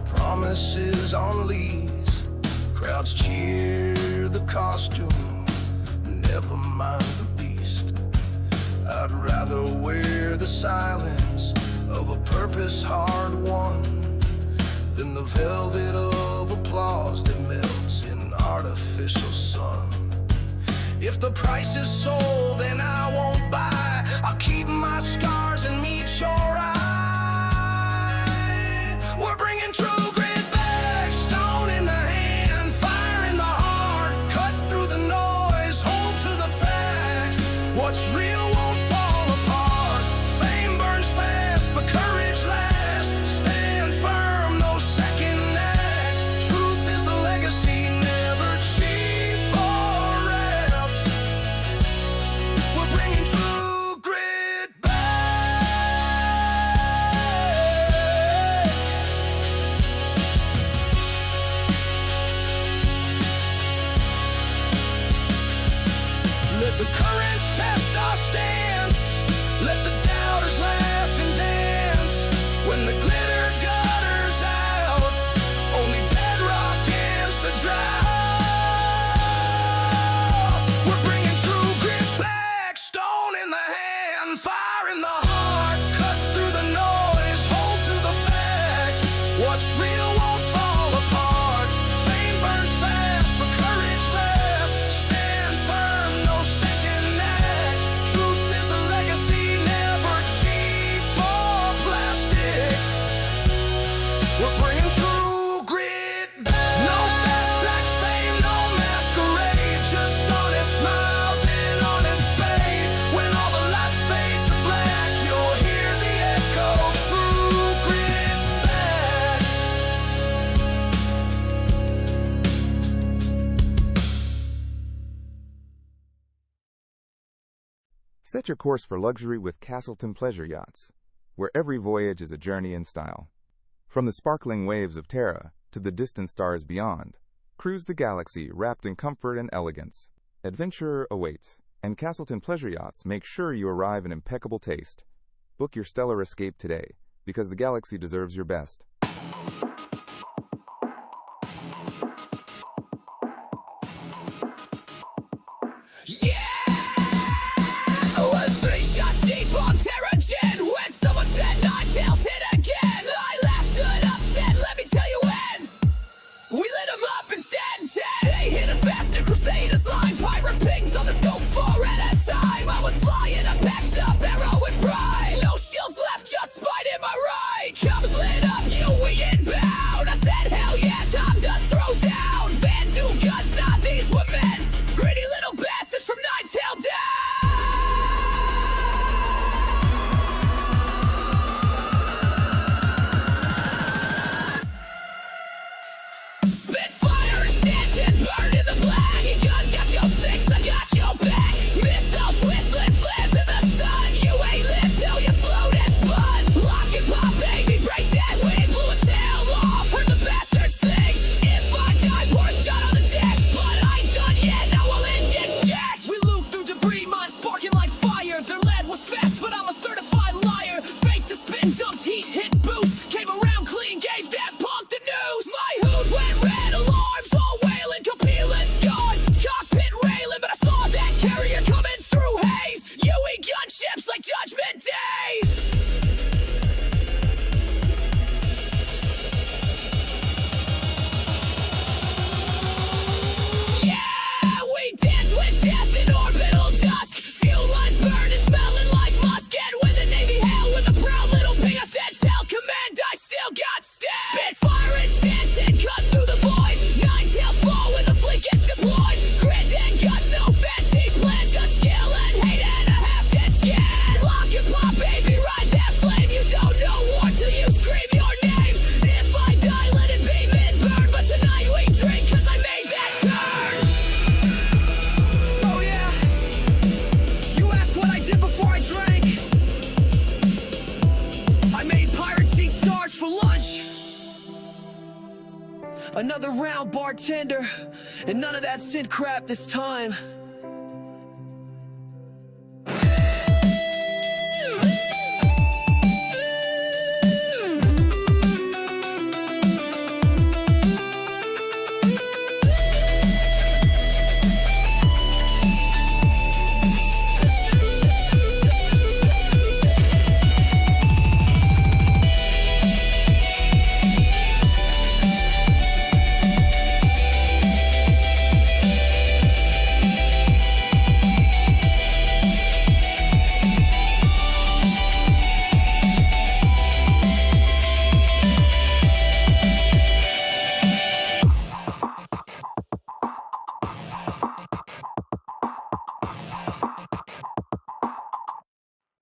promises on leaves. Crowds cheer the costume, never mind the beast. I'd rather wear the silence of a purpose hard won than the velvet of applause that melts in artificial sun. If the price is sold, then I won't buy. I'll keep my scars and meet your eye. We're bringing true grit back, stone in the hand, fire in the heart. Cut through the noise, hold to the fact. What's real won't fall apart. Fame burns fast, but courage lasts. Stand firm, no second act. Truth is the legacy, never cheap or wrapped. We're bringing true grit back. Let the currents test our stance. Let the doubters laugh and dance. When the glitter gutters out, only bedrock ends the drought. We're bringing true grit back, stone in the hand, fire in the heart. Cut through the noise, hold to the fact. What's real won't fall apart. Fame burns fast, but courage lasts. Stand firm, no second act. Truth is the legacy, never cheap or plastic. We're bringing true grit back. No fast track fame, no masquerade. Just honest smiles and honest spade. When all the lights fade to black, you'll hear the echo. True grit's back.
Set your course for luxury with Castleton Pleasure Yachts, where every voyage is a journey in style. From the sparkling waves of Terra to the distant stars beyond, cruise the galaxy wrapped in comfort and elegance. Adventure awaits, and Castleton Pleasure Yachts make sure you arrive in impeccable taste. Book your stellar escape today, because the galaxy deserves your best.
I was 3 shots deep on Terra-Gen when someone said 9 tails hit again. I laughed, stood up, said, let me tell you when. We lit them up instead, 10. They hit us faster, Crusaders line. Pirate pings on the scope 4 at a time. I was flying a patched up arrow with pride. No shields left, just spite in my right. Comes lit up, you we inbound.
Another round, bartender, and none of that synth crap this time.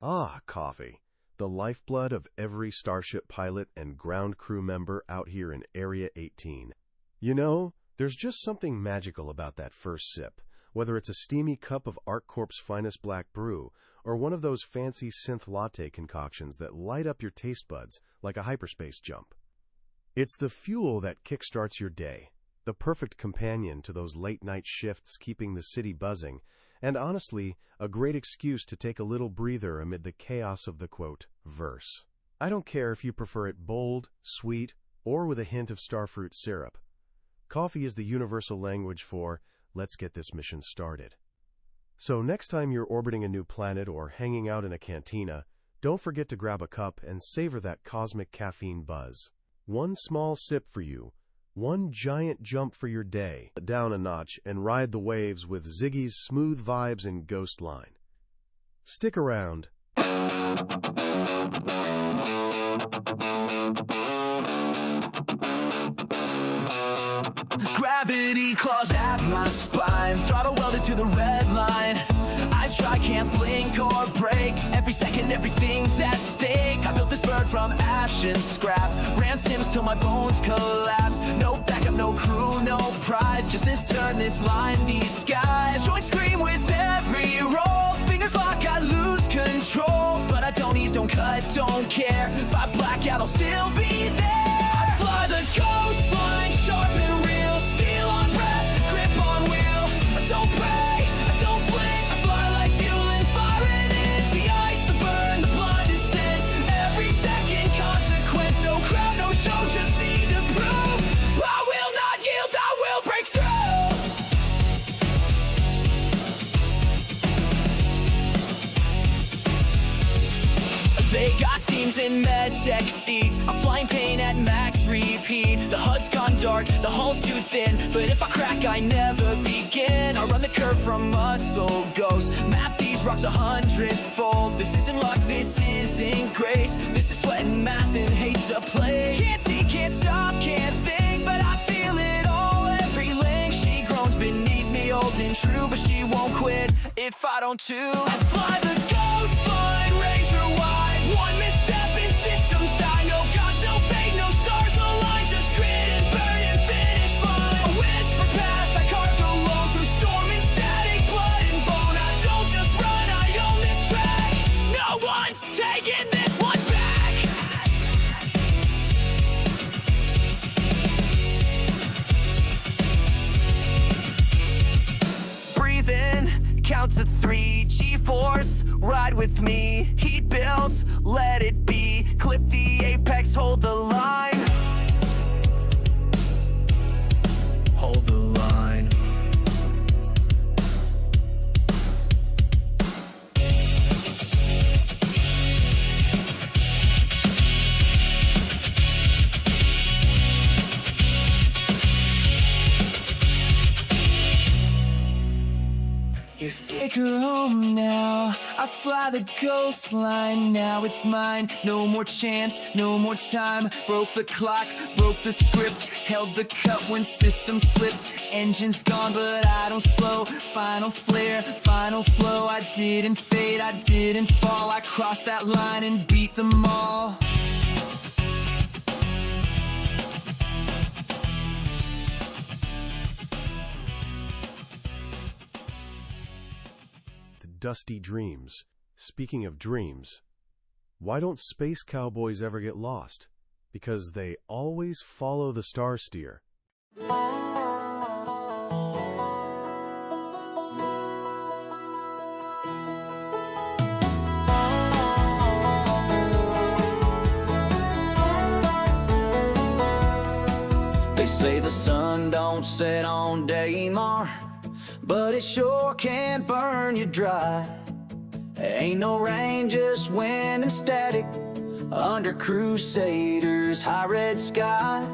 Ah, coffee, the lifeblood of every starship pilot and ground crew member out here in Area 18. You know, there's just something magical about that first sip, whether it's a steamy cup of ArcCorp's finest black brew or one of those fancy synth latte concoctions that light up your taste buds like a hyperspace jump. It's the fuel that kickstarts your day, the perfect companion to those late-night shifts keeping the city buzzing, and honestly, a great excuse to take a little breather amid the chaos of the, quote, verse. I don't care if you prefer it bold, sweet, or with a hint of starfruit syrup. Coffee is the universal language for, let's get this mission started. So next time you're orbiting a new planet or hanging out in a cantina, don't forget to grab a cup and savor that cosmic caffeine buzz. One small sip for you, one giant jump for your day. Down a notch and ride the waves with Ziggy's smooth vibes and Ghost Line. Stick around.
Gravity claws at my spine, throttle welded to the red line. Eyes dry, can't blink or break. Every second, everything's at stake. I built this bird from ash and scrap. Ran sims till my bones collapse. No backup, no crew, no prize. Just this turn, this line, these skies. Joints scream with every roll. Fingers lock, I lose control. But I don't ease, don't cut, don't care. If I black out, I'll still be there. I fly the coastline, sharp and real. Steel on breath, grip on wheel. I don't pray, I don't flinch. I fly like fuel and fire an inch. The ice, the burn, the blood descent. Every second consequence. No crowd, no show, just need to prove. I will not yield, I will break through. They got teams in med tech seats. I'm flying pain at max repeat. The HUD's gone dark, the hull's too thin. But if I crack, I never begin. I run the curve from muscle ghost. Map these rocks 100-fold. This isn't luck, this isn't grace. This is sweat and math and hate to play. Can't see, can't stop, can't think. But I feel it all, every link. She groans beneath me, old and true. But she won't quit if I don't too. I fly the ghost line, razor wide. One misstep and systems die. No gods, no fate, no stars align. Just grit and burn and finish line. A whisper path I carved alone through storm and static, blood and bone. I don't just run, I own this track. No one's taking this one back. Breathe in, count to 3. G-force, ride with me. Heat builds, let it be. Clip the apex, hold the line. Hold the line. You take her home now. I fly the ghost line, now it's mine. No more chance, no more time. Broke the clock, broke the script. Held the cut when system slipped. Engine's gone, but I don't slow. Final flare, final flow. I didn't fade, I didn't fall. I crossed that line and beat them all.
Dusty dreams. Speaking of dreams, why don't space cowboys ever get lost? Because they always follow the star steer.
They say the sun don't set on Daymar, but it sure can burn you dry. Ain't no rain, just wind and static under Crusaders' high red sky.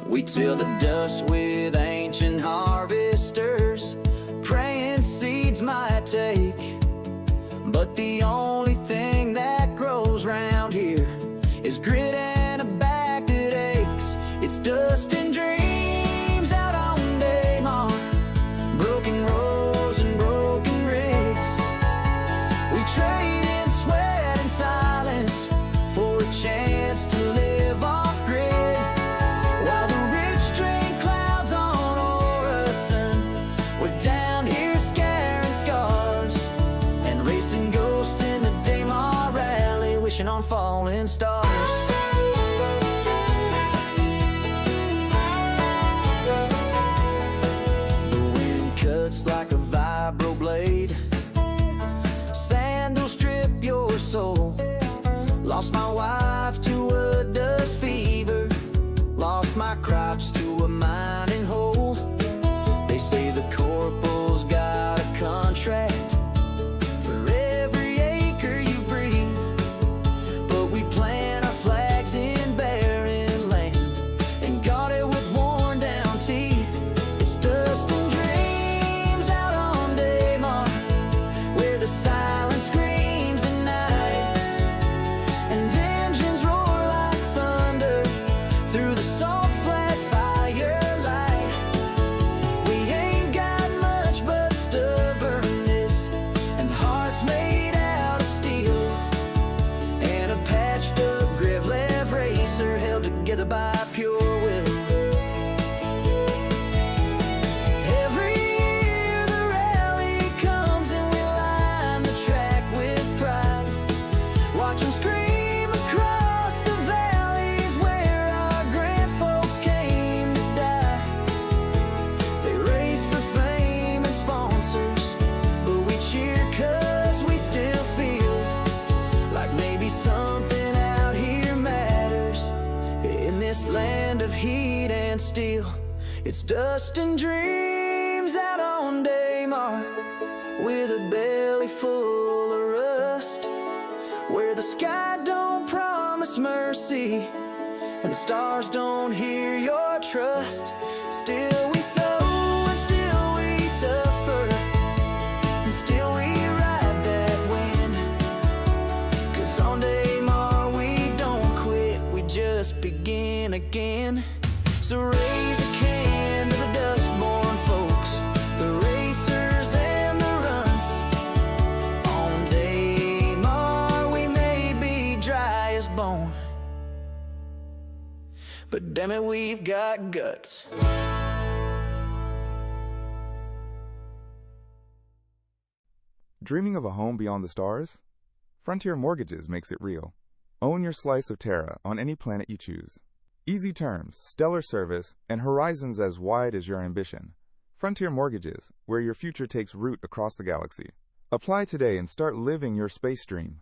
We till the dust with ancient harvesters, praying seeds might take. But the only thing that grows round here is grit and a back that aches. It's dust and dreams out on Daymar, broken roads and broken rigs. We trade in sweat and silence for a chance to live off grid, while the rich drink clouds on Orison. We're down here scaring scars and racing ghosts in the Daymar Rally, wishing on falling stars. Like a vibroblade, sandals strip your soul. Lost my wife to a dust fever, lost my crops to a mining hole. They say the corporal's got a contract for every acre you breathe, but we plant our flags in barren land and guard it with worn down teeth. It's dust and silence screams at night, and engines roar like thunder through the salt flat firelight. We ain't got much but stubbornness and hearts made out of steel, and a patched up Grevlev racer held together by pure will. Something out here matters in this land of heat and steel. It's dust and dreams out on Daymar, with a belly full of rust, where the sky don't promise mercy and the stars don't hear your trust. Still we sow and still we suffer, and still we ride that wind. 'Cause on Daymar we don't quit, we just begin again. So raise a can to the dust-born folks, the racers and the runts. On Daymar we may be dry as bone, but damn it, we've got guts.
Dreaming of a home beyond the stars? Frontier Mortgages makes it real. Own your slice of Terra on any planet you choose. Easy terms, stellar service, and horizons as wide as your ambition. Frontier Mortgages, where your future takes root across the galaxy. Apply today and start living your space dream.